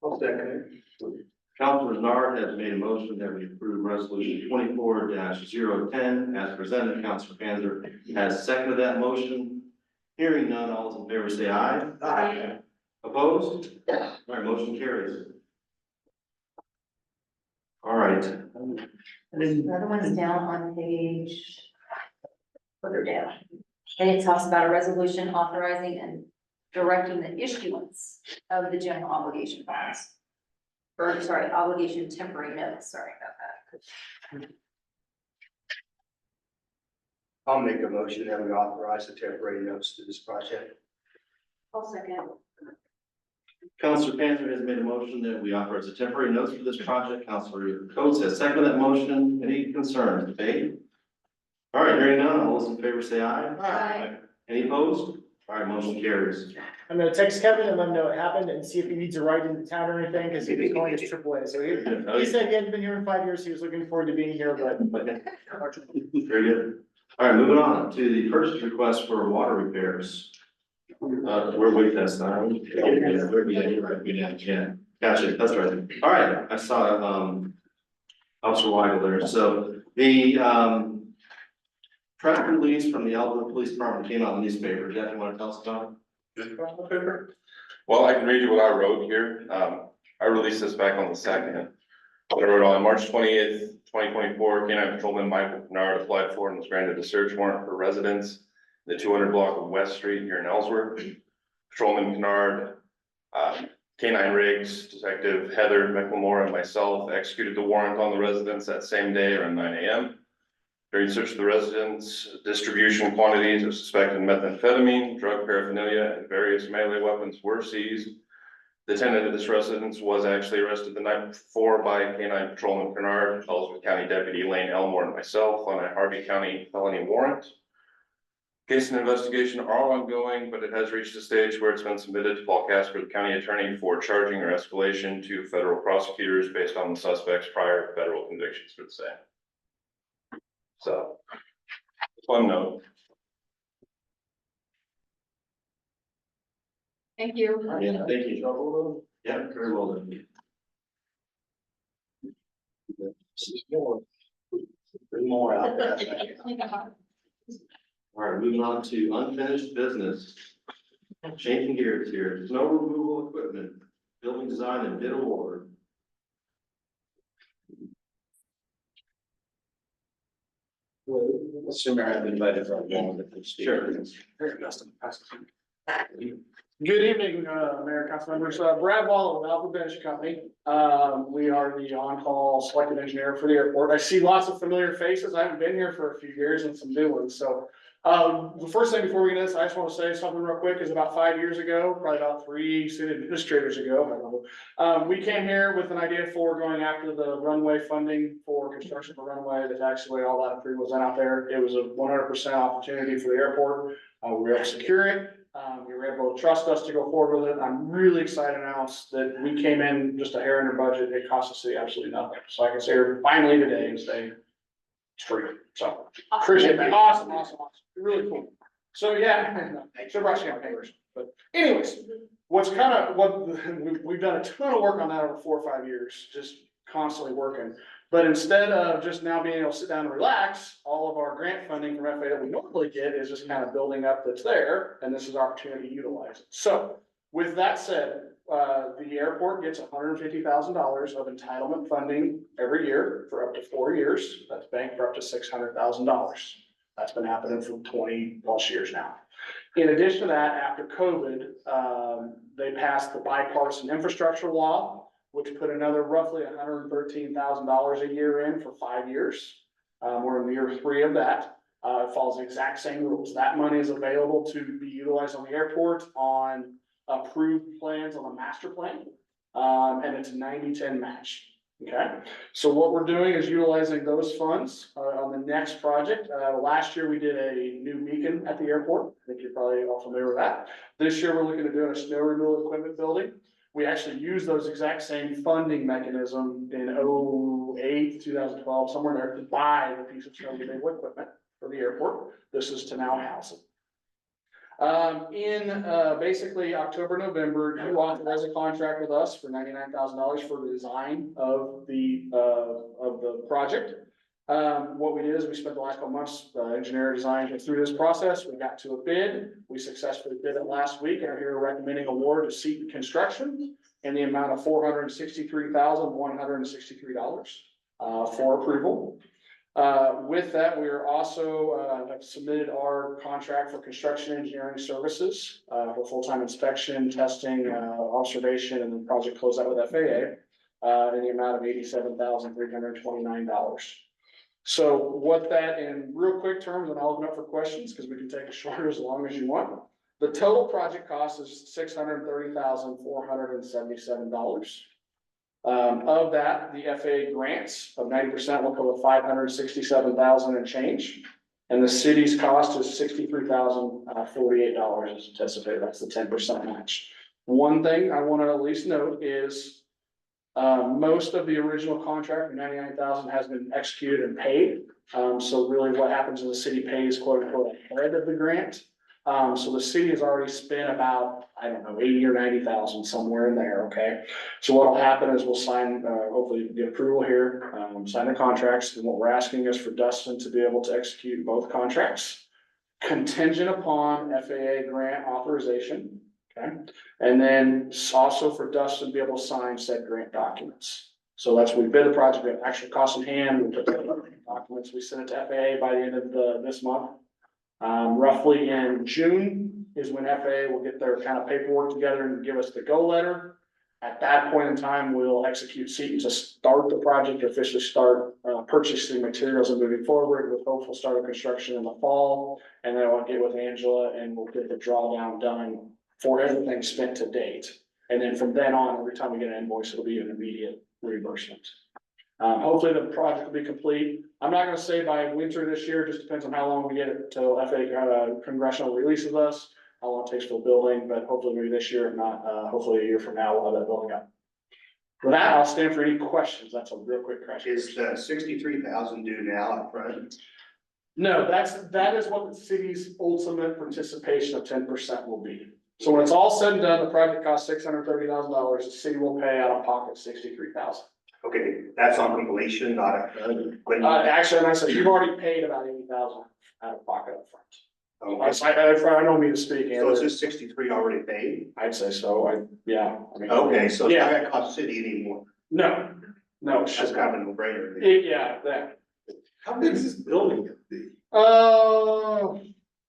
I'll second it. Councilman Nard has made a motion that we approve resolution 24-010 as presented. Councilor Panzer has seconded that motion. Hearing none, all those in favor say aye. Aye. Opposed? All right, motion carries. All right. And then The other one's down on page, further down. And it talks about a resolution authorizing and directing the issuance of the general obligation bonds. Or, sorry, obligation temporary notes, sorry about that. I'll make a motion that we authorize the temporary notes to this project. I'll second. Councilor Panzer has made a motion that we authorize the temporary notes for this project. Councilor Coates has seconded that motion. Any concerns, debate? All right, hearing none, all those in favor say aye. Aye. Any opposed? All right, motion carries. I'm gonna text Kevin and let him know it happened and see if he needs a ride into town or anything, because he was calling his AAA. So he said he hadn't been here in 5 years. He was looking forward to being here, but. Very good. All right, moving on to the purchase request for water repairs. We're with that now. Yeah, gotcha, that's right. All right, I saw, Officer Weigel there. So the, press release from the Elbert Police Department came out in the newspaper. Jeff, you want to tell us about it? Well, I can read you what I wrote here. I released this back on the second. I wrote on March 20th, 2024, K-9 Patrolman Michael Kennard applied for and was granted a search warrant for residents in the 200 block of West Street here in Ellsworth. Patrolman Kennard, K-9 Riggs, Detective Heather McLemore, and myself executed the warrant on the residents that same day around 9 a.m. During search of the residents, distribution quantities of suspected methamphetamine, drug paraphernalia, and various melee weapons were seized. The tenant of this residence was actually arrested the night before by K-9 Patrolman Kennard, Ellsworth County Deputy Lane Elmore, and myself on a Harvey County felony warrant. Case and investigation are ongoing, but it has reached a stage where it's been submitted to Paul Casper, the county attorney, for charging or escalation to federal prosecutors based on the suspect's prior federal convictions for the same. So, one note. Thank you. Yeah, thank you. Yeah, very well done. Bring more out there. All right, moving on to unfinished business. Changing gears here, snow removal equipment, building design and bid award. Mr. Mayor, I've been invited for a moment. Sure. Good evening, Mayor, council members. Brad Waller with Alpha Bench Company. We are the on-call selected engineer for the airport. I see lots of familiar faces. I haven't been here for a few years and some new ones. So the first thing before we get into this, I just want to say something real quick. Is about 5 years ago, probably about 3 city administrators ago, I don't know. We came here with an idea for going after the runway funding for construction of a runway, the taxiway, all that approval was out there. It was a 100% opportunity for the airport. We were able to secure it. You were able to trust us to go forward with it. I'm really excited to announce that we came in just a hair under budget. It cost the city absolutely nothing. So I can say finally today and say it's free. So appreciate that. Awesome. Really cool. So yeah, should brush your papers. But anyways, we've done a ton of work on that over 4 or 5 years, just constantly working. But instead of just now being able to sit down and relax, all of our grant funding from FAA that we normally get is just kind of building up that's there, and this is our opportunity to utilize it. So with that said, the airport gets $150,000 of entitlement funding every year for up to 4 years. That's banked for up to $600,000. That's been happening for 20 plus years now. In addition to that, after COVID, they passed the bipartisan infrastructure law, which put another roughly $113,000 a year in for 5 years. We're in year 3 of that. It follows the exact same rules. That money is available to be utilized on the airport on approved plans on the master plan. And it's a 90-10 match. Okay, so what we're doing is utilizing those funds on the next project. Last year we did a new beacon at the airport. I think you're probably all familiar with that. This year we're looking at doing a snow removal equipment building. We actually use those exact same funding mechanism in 2008, 2012, somewhere there, to buy the piece of snow removal equipment for the airport. This is to now house it. In basically October, November, you authorized a contract with us for $99,000 for the design of the project. What we did is we spent the last couple months, engineer designing through this process. We got to a bid. We successfully bid it last week and are here recommending award to Seton Construction in the amount of $463,163 for approval. With that, we are also have submitted our contract for construction engineering services for full-time inspection, testing, observation, and the project closeout with FAA in the amount of $87,329. So what that in real quick terms, and I'll open up for questions because we can take it shorter as long as you want. The total project cost is $630,477. Of that, the FAA grants of 90% will cover $567,000 and change. And the city's cost is $63,048 as anticipated. That's the 10% match. One thing I want to at least note is most of the original contract, $99,000, has been executed and paid. So really what happens is the city pays quote unquote ahead of the grant. So the city has already spent about, I don't know, 80 or 90,000, somewhere in there, okay? So what'll happen is we'll sign, hopefully get approval here, sign the contracts, and what we're asking is for Dustin to be able to execute both contracts contingent upon FAA grant authorization, okay? And then also for Dustin to be able to sign said grant documents. So that's, we bid the project, we have actual cost in hand, we put the documents, we send it to FAA by the end of this month. Roughly in June is when FAA will get their kind of paperwork together and give us the go letter. At that point in time, we'll execute Seton to start the project, officially start purchasing materials and moving forward with hopeful start of construction in the fall. And then I'll get with Angela and we'll get the drawdown done for everything spent to date. And then from then on, every time we get an invoice, it'll be an immediate reimbursement. Hopefully the project will be complete. I'm not gonna say by winter this year, just depends on how long we get it till FAA congressional releases us, how long it takes for the building, but hopefully maybe this year, if not, hopefully a year from now, we'll have that building up. For that, I'll stand for any questions. That's a real quick crash. Is the 63,000 due now up front? No, that is what the city's ultimate participation of 10% will be. So when it's all said and done, the project costs $630,000, the city will pay out of pocket $63,000. Okay, that's on completion, not up front. When you- Actually, and I said, you've already paid about 80,000 out of pocket up front. Okay. I don't mean to speak. So is this 63 already paid? I'd say so, yeah. I mean, Okay, so it's yeah. not gonna cost the city anymore. No, no, That's sure. kind of a no-brainer. Yeah, that. How big is this building gonna be?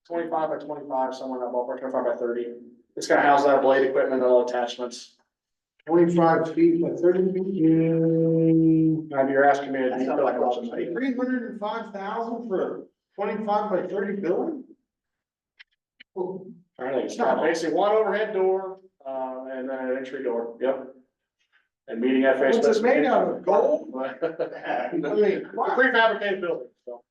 25 by 25, somewhere in that ballpark, 25 by 30. It's gonna house that blade equipment, all attachments. 25 feet by 30 feet. Now you're asking me. That sounds like a lot of money. 305,000 for a 25 by 30 building? I think it's not basically one overhead door, and then an entry door, yep. And meeting FAA. What's it made out of, gold? I mean, prefabricated building, so.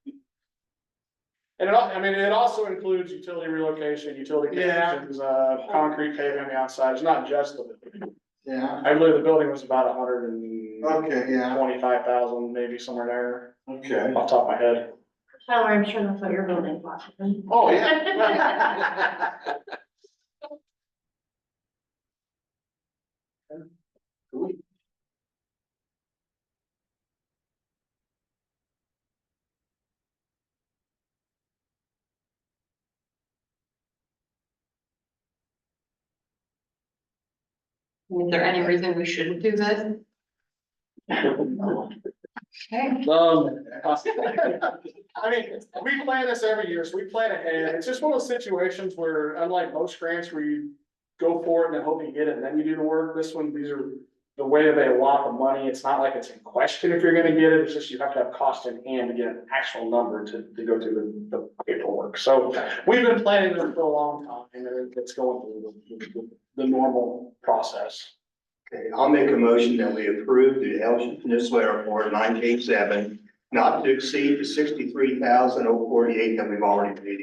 And it also includes utility relocation, utility connections, concrete paving on the outside, it's not just the building. Yeah. I believe the building was about 125,000, Okay, yeah. maybe somewhere there, Okay. off the top of my head. Tyler, I'm sure that's what your building cost. Oh, yeah. Is there any reason we shouldn't do this? Okay. I mean, we plan this every year, so we plan ahead. It's just one of those situations where, unlike most grants where you go for it and then hope you get it and then you do the work, this one, these are the way that they allot the money. It's not like it's in question if you're gonna get it. It's just you have to have cost in hand to get an actual number to go through the paperwork. So we've been planning this for a long time and it's going through the normal process. Okay, I'll make a motion that we approve the Elgin Peninsula Airport 9K7 not to exceed the 63,048 that we've already paid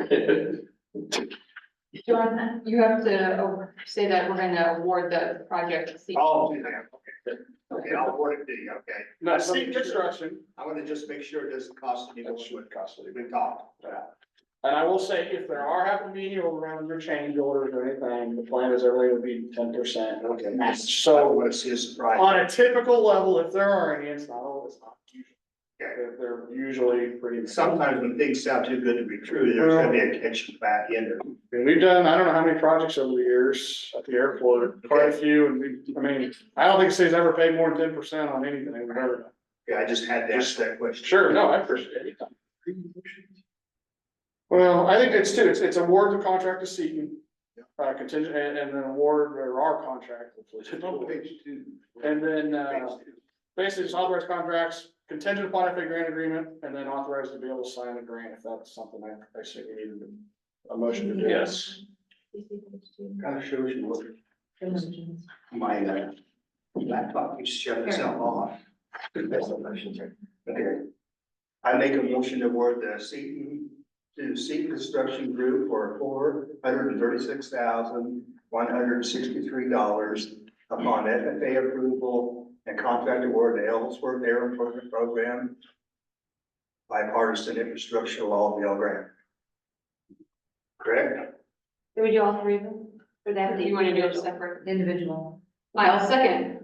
in. John, you have to say that we're gonna award the project. Oh, yeah, okay. Okay, I'll award it to you, okay. No, seat construction. I want to just make sure it doesn't cost any more. That should cost it. We've talked. And I will say, if there are happen to be any overruns or change orders or anything, the plan is everything would be 10%. Okay. Match. I So want to see a surprise. on a typical level, if there are any, it's not usual. Okay. They're usually pretty. Sometimes when things sound too good to be true, there's gonna be a catch back in there. And we've done, I don't know how many projects over the years at the airport, quite a few, and I don't think the city's ever paid more than 10% on anything we've ever done. Yeah, I just had to ask that question. Sure, no, I appreciate it. Well, I think it's two, it's award the contract to Seton, contingent, and then award or our contract. Page 2. And then, basically just authorize contracts contingent upon FAA grant agreement, and then authorize to be able to sign the grant if that's something I say we need a motion to do. Yes. Kind of shows you what my laptop keeps shutting itself off. Okay. I make a motion to award the Seton to Seat Construction Group for $436,163 upon FFA approval and contract award to Ellsworth Air Improvement Program bipartisan infrastructure law bill grant. Correct? Do we do all three of them? Or that? You want to do it separate? Individual. I'll second.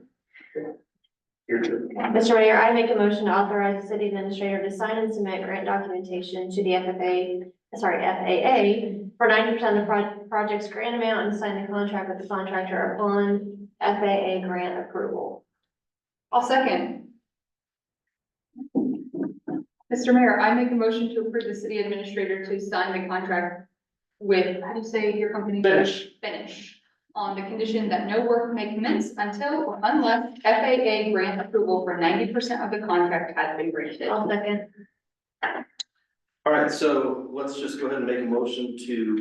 Your turn. Mr. Mayor, I make a motion to authorize the city administrator to sign and submit grant documentation to the FAA for 90% of the project's grant amount and sign the contract with the contractor upon FAA grant approval. I'll second. Mr. Mayor, I make a motion to approve the city administrator to sign the contract with, how do you say your company? Finish. On the condition that no work may commence until or unless FAA grant approval for 90% of the contract has been granted. I'll second. All right, so let's just go ahead and make a motion to,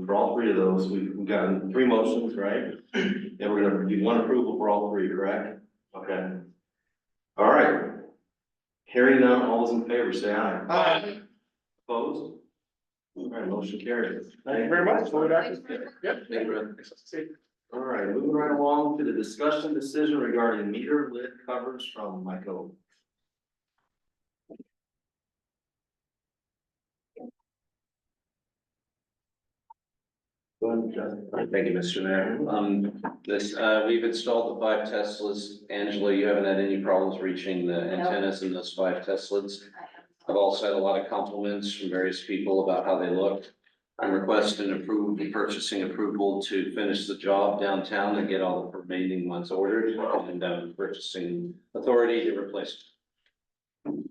for all three of those. We've gotten three motions, right? And we're gonna do one approval for all three, correct? Okay. All right. Hearing none, all those in favor, say aye. Aye. Opposed? All right, motion carries. Thank you very much. We'll be back. Yep. Thank you, Brett. All right, moving right along to the discussion decision regarding meter lid covers from Michael. Go ahead, Justin. Thank you, Mr. Mayor. We've installed the 5 Teslas. Angela, you haven't had any problems reaching the antennas in those 5 Teslas. I've also had a lot of compliments from various people about how they look. I'm requesting purchasing approval to finish the job downtown and get all the remaining ones ordered and purchasing authority to replace them.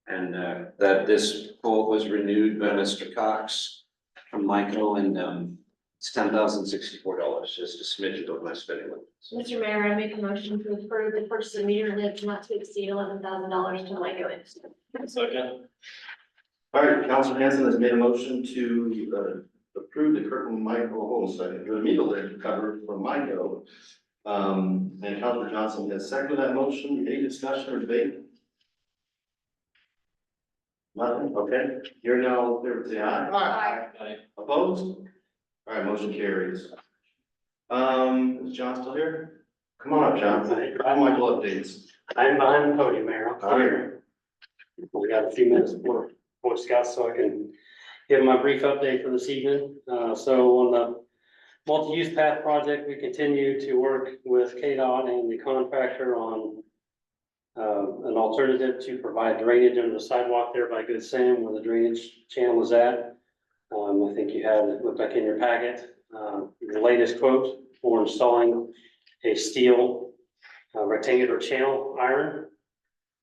And that this quote was renewed by Mr. Cox from Michael, and it's $10,064, just a smidgen of my spending limit. Mr. Mayor, I make a motion to approve the purchase of meter lids not to exceed $11,000 to Lego. Second. All right, Councilman Hanson has made a motion to approve the Kirkland Michael, hold on a second, the meter lid cover for Michael. And Councilman Johnson has seconded that motion. Any discussion or debate? Nothing, okay. Hearing none, all in favor, say aye. Aye. Opposed? All right, motion carries. Is John still here? Come on up, John. Michael updates. I'm behind the podium, Mayor. I'll clear. We got a few minutes for Boy Scouts, so I can give my brief update for this evening. So on the multi-use path project, we continue to work with KDOT and the contractor on an alternative to provide drainage under the sidewalk there by Good Sam where the drainage channel is at. I think you have it looked like in your packet, the latest quote for installing a steel rectangular channel iron.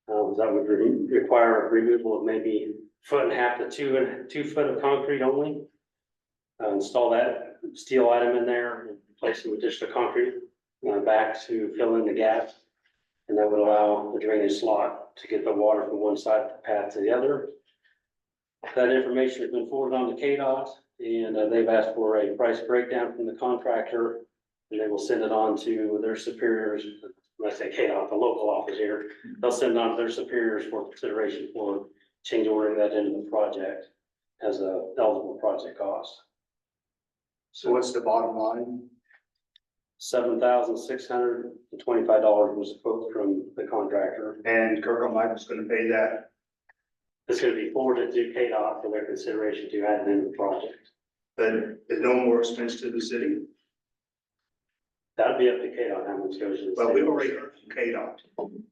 That would require a removal of maybe 1.5 to 2 foot of concrete only. Install that steel item in there and place some additional concrete back to fill in the gap. And that would allow the drainage slot to get the water from one side of the path to the other. That information has been forwarded on to KDOT, and they've asked for a price breakdown from the contractor, and they will send it on to their superiors. When I say KDOT, the local office here, they'll send it on to their superiors for consideration for change ordering that into the project as a eligible project cost. So what's the bottom line? $7,625 was the quote from the contractor. And Kirkland Michael's gonna pay that. It's gonna be forwarded to KDOT for their consideration to add into the project. But it's no more expense to the city. That'd be up to KDOT how much goes to the Well, city. we already heard from KDOT.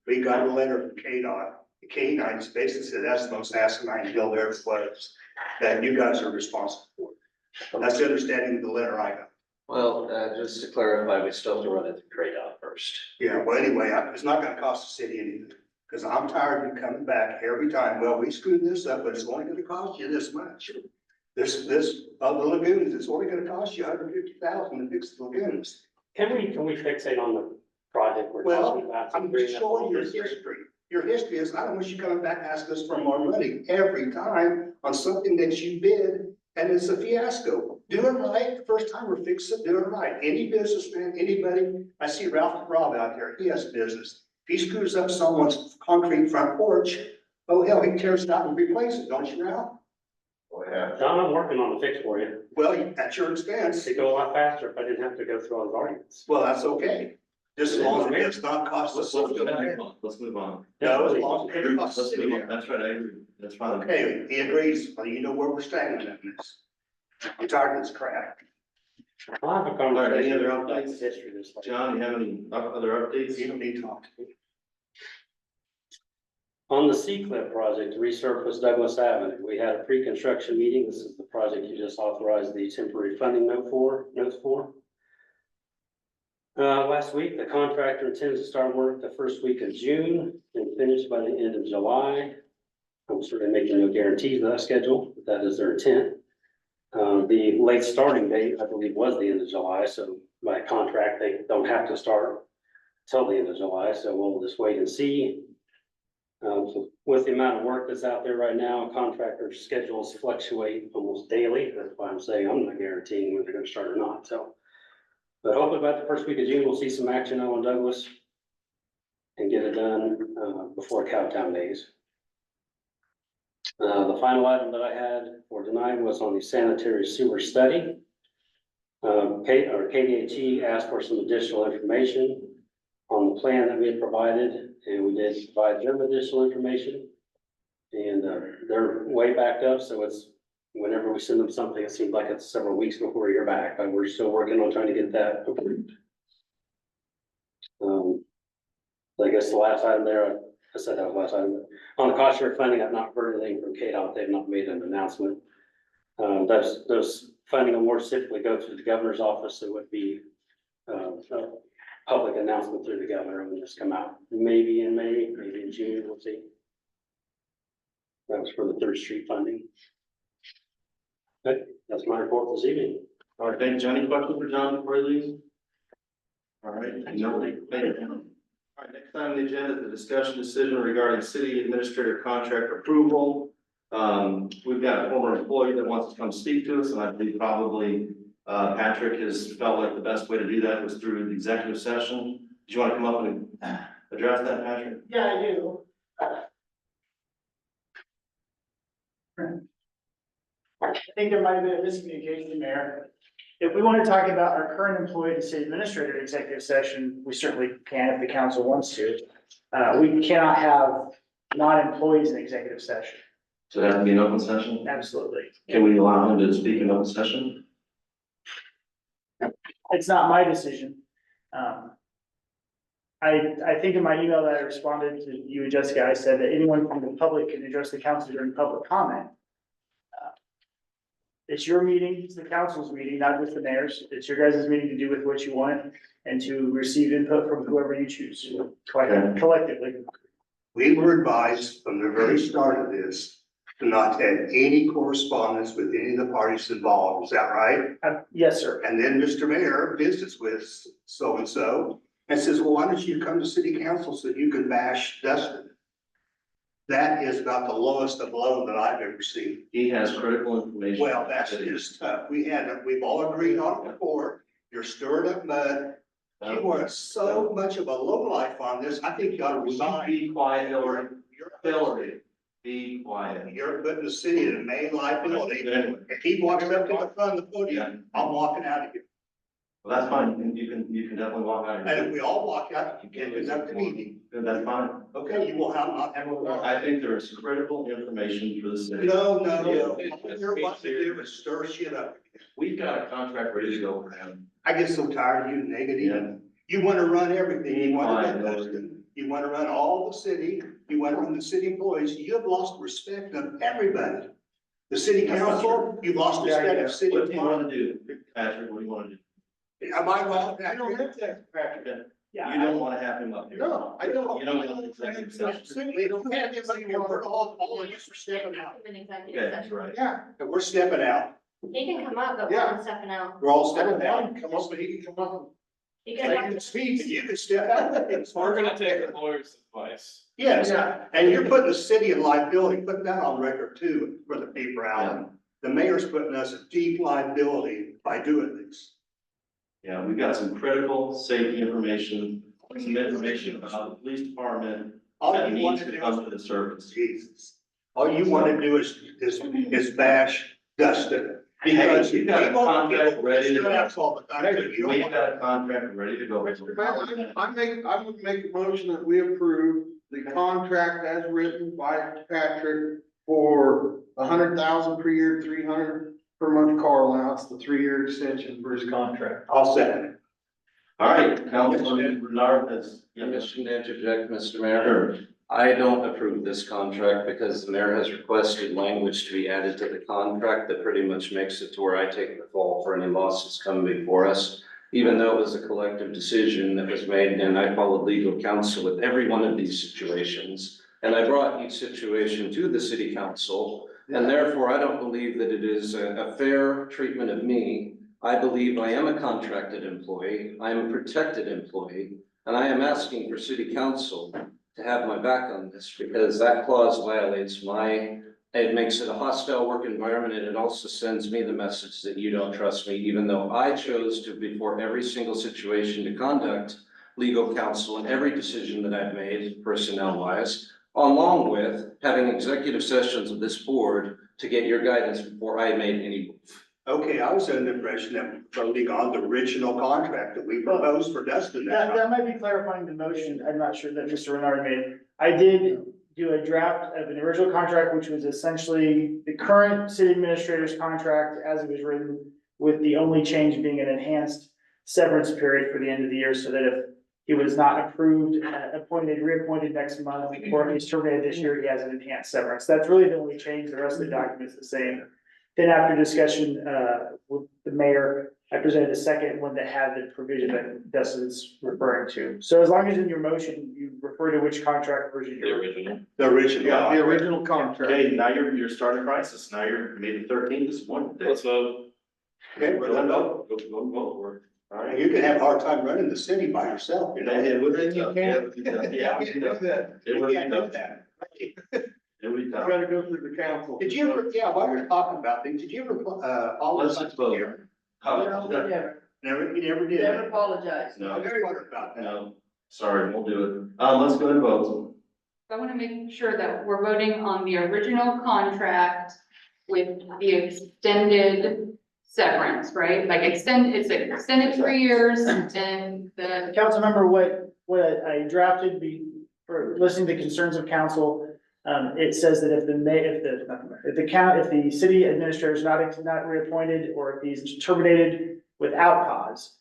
We got a letter from KDOT. KDOT basically said that's the most asinine bill there was, that you guys are responsible for. That's the understanding of the letter I got. Well, just to clarify, we still have to run it through KDOT first. Yeah, well, anyway, it's not gonna cost the city anything, because I'm tired of you coming back every time, well, we screwed this up, but it's only gonna cost you this much. This, the lagoons, it's only gonna cost you $150,000 to fix the lagoons. Can we fixate on the project we're Well, talking about? I'm just showing your history. Your history is, I don't want you coming back and ask us for more money every time on something that you bid, and it's a fiasco. Do it right, the first time we're fixing it, do it right. Any businessman, anybody, I see Ralph Rob out there, he has business. If he screws up someone's concrete front porch, oh hell, he tears it out and replaces it, don't you, Ralph? John, I'm working on the fix for you. Well, at your expense. It'd go a lot faster if I didn't have to go through all the arguments. Well, that's okay. Just as long as it does not cost us. Let's move on. No, as long as it costs the Let's city. move on. That's right, I agree. That's fine. Okay, he agrees. Well, you know where we're standing on this. I'm tired of this crap. I'll have a All right, any conversation other about the updates? history of this. John, you have any other updates? You don't need to talk to me. On the C-CLIP project, to resurface Douglas Avenue, we had a pre-construction meeting. This is the project you just authorized the temporary funding notes for. Last week, the contractor intends to start work the first week of June and finish by the end of July. I'm certainly making no guarantees of that schedule, but that is their intent. The late starting date, I believe, was the end of July, so by contract, they don't have to start till the end of July, so we'll just wait and see. So with the amount of work that's out there right now, contractor schedules fluctuate almost daily. That's why I'm saying I'm not guaranteeing when they're gonna start or not, so. But hopefully by the first week of June, we'll see some action on Douglas and get it done, before Cowtown days. The final item that I had for tonight was on the sanitary sewer study. KDHE asked for some additional information on the plan that we had provided, and we did provide them additional information. And they're way backed up, so it's, whenever we send them something, it seems like it's several weeks before you're back, but we're still working on trying to get that approved. I guess the last item there, I said that was the last item. On the cost share funding, I've not heard anything from KDOT. They've not made an announcement. Those funding awards typically go through the governor's office. So it would be a public announcement through the governor and just come out maybe in May, maybe in June, we'll see. That was for the 3rd Street funding. Okay, that's my report this evening. All right, thank you. Johnny, question for John before he leaves? All right, no, thank you. All right, next on the agenda is the discussion decision regarding city administrator contract approval. We've got a former employee that wants to come speak to us, and I believe probably Patrick has felt like the best way to do that was through the executive session. Do you want to come up and address that, Patrick? Yeah, I do. I think there might have been a miscommunication there. If we want to talk about our current employee to city administrator executive session, we certainly can if the council wants to. We cannot have non-employees in executive session. So it has to be an open session? Absolutely. Can we allow him to speak in open session? It's not my decision. I think in my email that I responded to you, Jessica, I said that anyone from the public can address the council during public comment. It's your meeting, it's the council's meeting, not just the mayor's. It's your guys' meeting to do with what you want and to receive input from whoever you choose collectively. We were advised from the very start of this to not have any correspondence with any of the parties involved. Is that right? Yes, sir. And then Mr. Mayor visits with so-and-so and says, well, why don't you come to city council so you can bash Dustin? That is about the lowest of low that I've ever seen. He has critical information. Well, that's just tough. We've all agreed on it before. You're stirring up mud. You are so much of a lowlife on this. I think you ought to resign. Be quiet, Hillary. You're Hillary, be quiet. You're putting the city in a main liability. If he walks up to the front of the podium, I'm walking out of here. Well, that's fine. You can definitely walk out of here. And if we all walk out, you can't conduct the meeting. Then that's fine. Okay, you will not have a. I think there is critical information for the city. No. All you're wanting to do is stir shit up. We've got a contract ready to go for him. I get so tired of you negative. You want to run everything. You want to run Dustin. You want to run all the city. You want to run the city employees. You have lost respect of everybody. The city council, you've lost respect of city. What do you want to do, Patrick? What do you want to do? Am I wrong? I don't live there. Patrick, you don't want to have him up here. No, I don't. You don't want to executive session. Absolutely. Don't have anybody here. We're all of us are stepping out. An executive Okay, that's session. right. Yeah. And we're stepping out. He can come up, but we're not stepping out. We're all I don't stepping out. want him to come up, but he can come up. You You can can speak, you can step out. We're gonna take the lawyer's advice. Yes, Yeah. and you're putting the city in liability, put that on record too, for the people out. The mayor's putting us in deep liability by doing this. Yeah, we've got some critical safety information, some information about the police department All that you needs want to to do come is, to the surface. Jesus. All you wanna do is bash Dustin. Because Hey, you got a he won't contract get- ready to go. That's all the time. You don't We've want- got a contract ready to go. Mr. Mayor, I would make a motion that we approve the contract as written by Patrick for $100,000 per year, 300 per month car allowance, the 3-year extension for his contract. I'll second it. All right, Councilman Bernard has. Permission to interject, Mr. Mayor? Sure. I don't approve this contract because the mayor has requested language to be added to the contract that pretty much makes it to where I take the fall for any losses coming before us. Even though it was a collective decision that was made, and I followed legal counsel with every one of these situations. And I brought each situation to the city council, and therefore I don't believe that it is a fair treatment of me. I believe I am a contracted employee, I am a protected employee, and I am asking for city council to have my back on this, because that clause violates it makes it a hostile work environment, and it also sends me the message that you don't trust me, even though I chose to, before every single situation, to conduct legal counsel in every decision that I've made, personnel wise, along with having executive sessions of this board to get your guidance before I made any move. Okay, I was under the impression that we're voting on the original contract that we proposed for Dustin. That might be clarifying the motion. I'm not sure that Mr. Renard made. I did do a draft of an original contract, which was essentially the current city administrator's contract as it was written, with the only change being an enhanced severance period for the end of the year, so that if he was not approved, reappointed next month, or if he's terminated this year, he has an enhanced severance. That's really the only change. The rest of the document's the same. Then after discussion, with the mayor, I presented a second one that had the provision that Dustin's referring to. So as long as in your motion, you refer to which contract version The you're. original. The original. Yeah, the original contract. Okay, now you're starting a crisis. Now you're May the 13th is one day. Let's vote. Okay, we're gonna vote. Go vote. All right. You can have a hard time running the city by yourself, you know? It would be Then you tough. can't. Yeah, it would be tough. Yeah, You can't do that. it would be You can't do tough. that. It would be You tough. gotta go through the council. Did you ever, yeah, while we're talking about things, did you ever, Let's just vote. Never, you never did. Never apologize. I was wondering about that. No, sorry, we'll do it. Let's go ahead and vote. I want to make sure that we're voting on the original contract with the extended severance, right? Like it's extended 3 years and the, Council member, what I drafted for listening to concerns of council, it says that if the city administrator is not reappointed, or if he's terminated without cause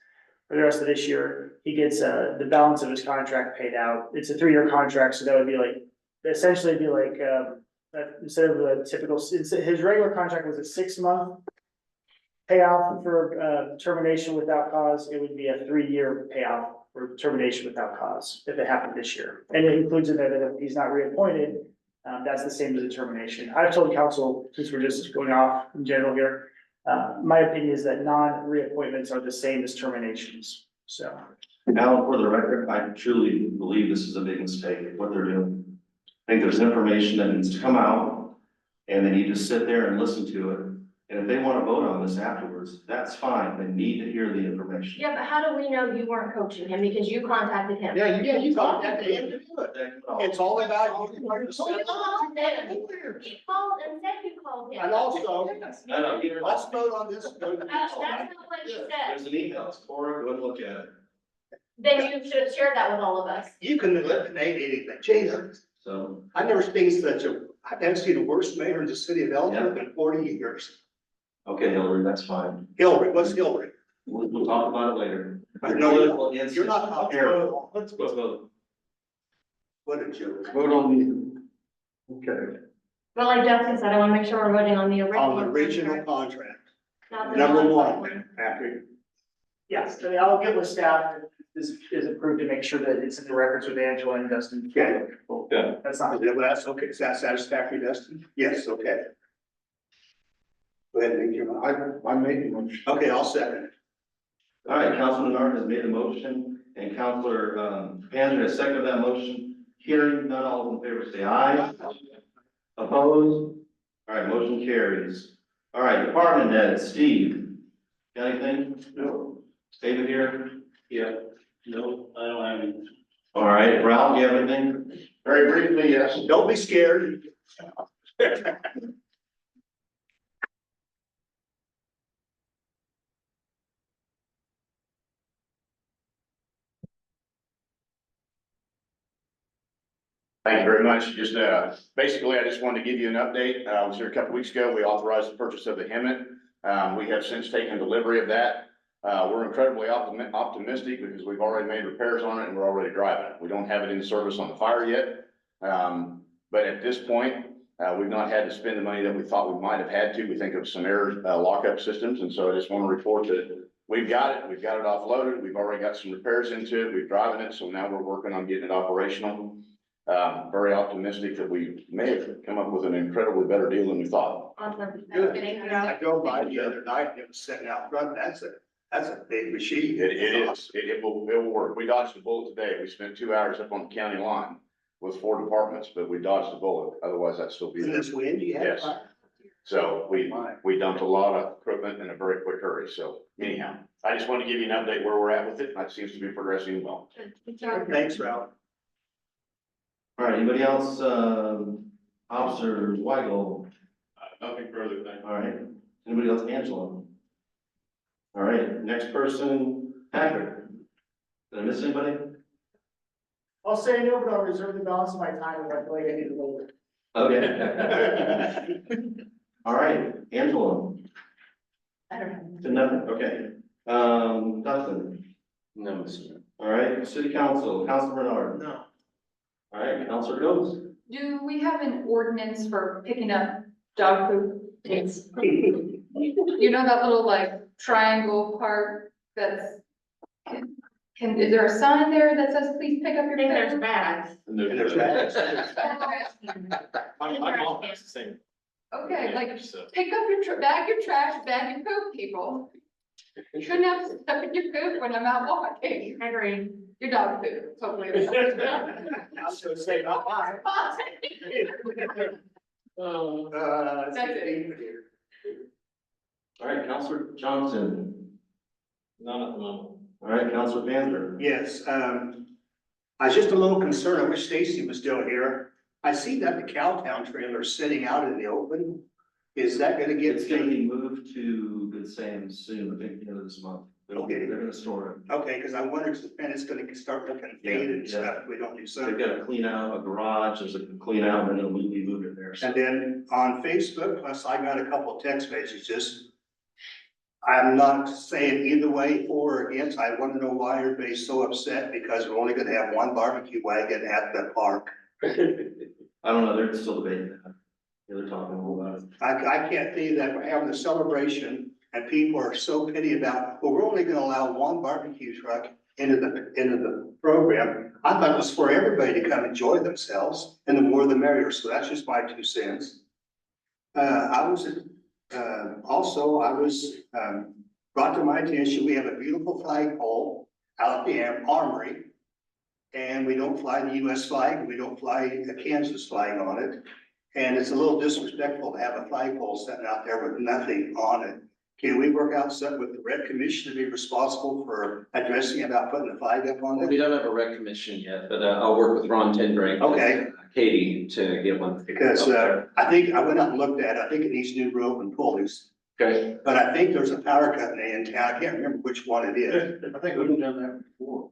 for the rest of this year, he gets, the balance of his contract paid out. It's a 3-year contract, so that would be like, essentially be like, instead of a typical, his regular contract was a 6-month payoff for, termination without cause. It would be a 3-year payoff for termination without cause if it happened this year. And it includes in there that if he's not reappointed, that's the same as a termination. I've told council, since we're just going off in general here, my opinion is that non-reappointments are the same as terminations, so. Alan, for the record, I truly believe this is a big mistake, what they're doing. I think there's information that needs to come out, and they need to sit there and listen to it. And if they want to vote on this afterwards, that's fine. They need to hear the information. Yeah, but how do we know you weren't coaching him because you contacted him? Yeah, you contacted him to do it. It's all about. He called and said you called him. And also, No, let's vote on this. That's not what he said. There's an email, it's Cora, go and look at it. Then you should have shared that with all of us. You can eliminate anything, Jesus. So, I've never seen I've never seen a worse mayor in the city of Ellsworth in 40 years. okay, Hillary, that's fine. Hillary, what's Hillary? We'll talk about it later. No, you're not talking. Here, let's vote. What a joke. Vote on the. Okay. But like Justin said, I want to make sure we're voting on the original. On the original contract, contract, not the number modified one, Patrick. Yes, I mean, I'll get with staff, this is approved to make sure that it's in the records with Angela and Dustin. Okay. Yeah. That's not. That's okay, is that satisfactory, Dustin? Yes, okay. Go ahead and make your, I made the motion. okay, I'll second it. All right, Councilman Nardi has made a motion, and Councilor Panther has seconded that motion. Hearing none, all in favor say aye. Opposed? All right, motion carries. All right, department heads, Steve, got anything? No. David here? Yeah, no, I don't have any. All right, Ralph, you have anything? Very briefly, yes. Don't be scared. Thank you very much. Just, basically, I just wanted to give you an update. I was here a couple weeks ago. We authorized the purchase of the Hemet. We have since taken delivery of that. We're incredibly optimistic because we've already made repairs on it and we're already driving it. We don't have it in service on the fire yet. But at this point, we've not had to spend the money that we thought we might have had to. We think of some air lockup systems. And so I just want to report that we've got it offloaded. We've already got some repairs into it. We've driven it. So now we're working on getting it operational. Very optimistic that we may have come up with an incredibly better deal than we thought. Awesome. Good. Thank you. I drove by the other night and it was sitting out front. That's a big machine. It is. It will work. We dodged the bullet today. We spent 2 hours up on the county line with 4 departments, but we dodged the bullet. Otherwise, that'd still be. In this wind, you had Yes. fire? So we dumped a lot of equipment in a very quick hurry. So anyhow, I just wanted to give you an update where we're at with it. That seems to be progressing well. Good job. Thanks, Ralph. All right, anybody else, Officer Weigel? Nothing further, thank you. All right, anybody else, Angela? All right, next person, Patrick. Did I miss anybody? I'll say no, but I'll reserve the balance of my time if I feel like I need to leave. Okay. All right, Angela. I don't know. Did nothing, okay. Dustin. No, Mr. All right, City Council, Councilor Bernard. No. All right, Councilor Gomes. Do we have an ordinance for picking up dog poop? It's, You know that little like triangle part that's, is there a sign there that says, please pick up your? I think there's poop? bags. And there's bags. My mom has the same. Okay, like, So. pick up your, bag your trash, bag your poop, people. You shouldn't have to stuff in your poop when I'm out walking. Agreed. Your dog poop, hopefully. I was gonna say not mine. That's it. All right, Councilor Johnson. None at the moment. All right, Councilor Panzer. Yes, I was just a little concerned. I wish Stacy was still here. I see that the Cowtown trailer is sitting out in the open. Is that gonna get? It's gonna be moved to Good Sam soon, I think, the end of this month. Okay. They're gonna store it. Okay, because I wondered if it's gonna start looking faded and Yeah, yeah. stuff if we don't do They've something. got to clean out a garage, there's a clean out, and then it'll be moved in there. So And then on Facebook, plus I got a couple of text messages. I'm not saying either way for or against. I want to know why everybody's so upset because we're only gonna have one barbecue wagon at the park. I don't know, they're still debating that. Yeah, they're talking a little about it. I can't think that we're having a celebration and people are so petty about, well, we're only gonna allow one barbecue truck into the program. I thought it was for everybody to come enjoy themselves and the more the merrier. So that's just my 2 cents. I was brought to my attention, we have a beautiful flagpole out at the armory. And we don't fly the US flag, we don't fly a Kansas flag on it. And it's a little disrespectful to have a flagpole sitting out there with nothing on it. Can we work out something with the Red Commission to be responsible for addressing about putting a flag up on We it? don't have a rec commission yet, but I'll work with Ron Tenbrink. Okay. Katie to get one. Because, I think, I went out and looked at it, I think it needs new rope and pulleys. Okay. But I think there's a power company in town, I can't remember which one it is. I think we've done that before.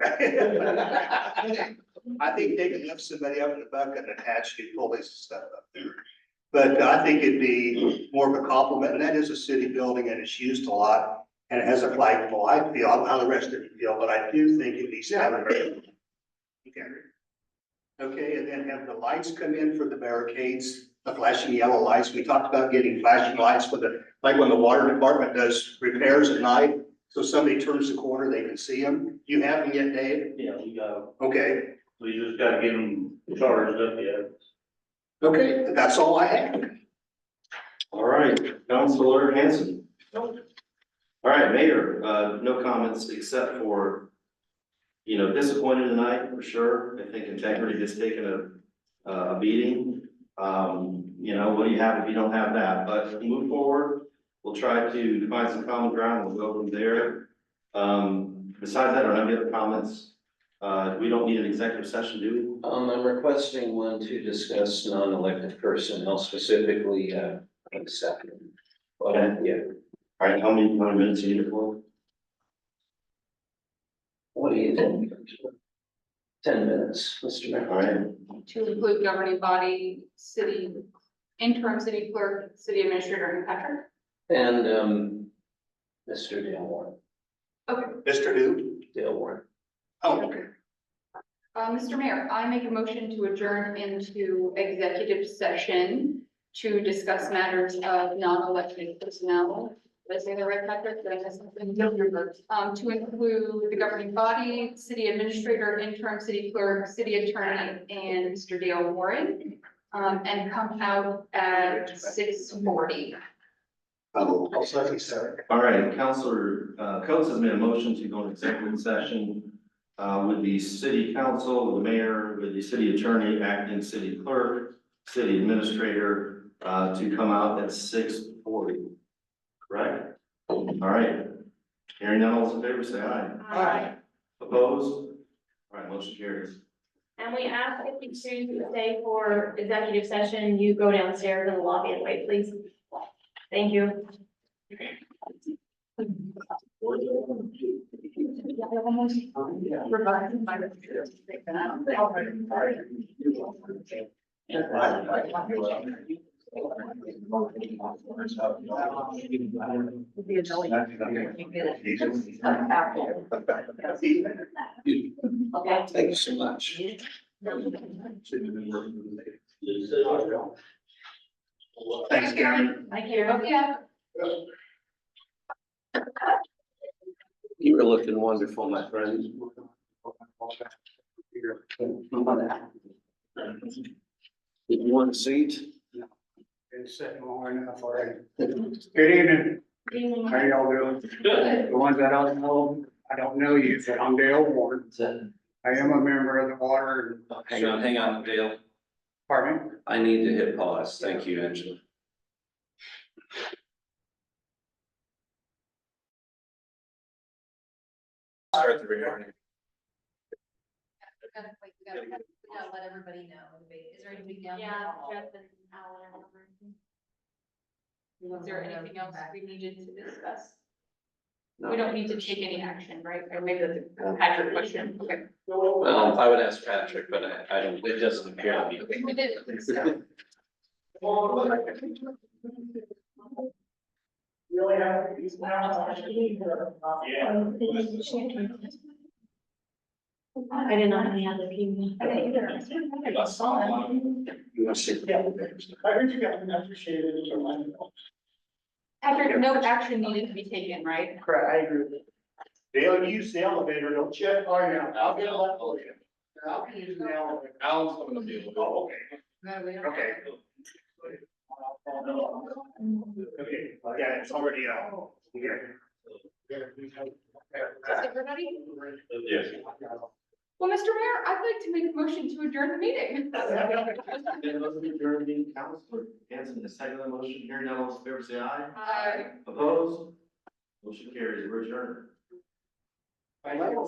I think they can lift somebody up in the bucket and attach new pulleys and stuff up there. But I think it'd be more of a compliment, and that is a city building and it's used a lot. And it has a flagpole, I feel, I don't know how the rest of you feel, but I do think it needs to have a. Okay, and then have the lights come in for the barricades, the flashing yellow lights. We talked about getting flashing lights for like when the water department does repairs at night. So somebody turns the corner, they can see them. You have them yet, Dave? Yeah, we got, Okay, we just gotta get them charged up yet. okay, that's all I have. All right, Councilor Hanson. All right, Mayor, no comments except for, disappointed tonight for sure. I think integrity has taken a beating. What do you have if you don't have that? But move forward. We'll try to find some common ground. We'll go from there. Besides that, I don't have any other comments. We don't need an executive session, do I'm requesting one to discuss non-elected personnel, specifically, staff. Okay. Yeah, we? All right, how many minutes do you need for? what do you think? 10 minutes, Mr. Mayor. All right, To include governing body, interim city clerk, city administrator, and Patrick. And, Mr. Dale Warren, Okay. Mr. Who? Dale Warren. Oh, okay. Mr. Mayor, I make a motion to adjourn into executive session to discuss matters of non-elected personnel. Did I say that right, Patrick? Did I miss something? To include the governing body, city administrator, interim city clerk, city attorney, and Mr. Dale Warren. And come out at 6:40. I'll second, sir. all right, Counselor, Coates has made a motion to go into executive session with the city council, the mayor, with the city attorney, acting city clerk, city administrator, to come out at 6:40. Correct? All right. Hearing none, all those in favor say aye. Aye. Opposed? All right, motion carries. And we ask if you choose to stay for executive session, you go downstairs in the lobby and wait, please. Thank you. Okay. Thank you so much. Thanks, Karen. Thank you. Yeah. You were looking wonderful, my friend. Did you want a seat? Been sitting long enough already. Good evening. How y'all doing? Good. The ones that I don't know you, but I'm Dale Warren. I am a member of the water. Hang on, Dale. Pardon me? I need to hit pause. Thank you, Angela. Start the recording. We gotta let everybody know. Is there anything down there? Yeah, Jeff and Alan. Is there anything else we needed to discuss? We don't need to take any action, right? Or maybe that's a Patrick question. Okay. Well, I would ask Patrick, but I don't, it doesn't appear to be. We did. So, I did not have any other people. I heard you guys appreciated it. Patrick, no action needed to be taken, right? Correct, I agree with you. Dale, use the elevator, don't you? Oh, yeah, I'll get a left for you. I'll be using the elevator. Alan's coming to be. Oh, okay. Okay. Okay, yeah, it's already out. Is everybody? Yes. Well, Mr. Mayor, I'd like to make a motion to adjourn the meeting. Counselor Hanson, the second of the motion, hearing none, all those in favor say aye. Aye. Opposed? Motion carries, we're adjourned.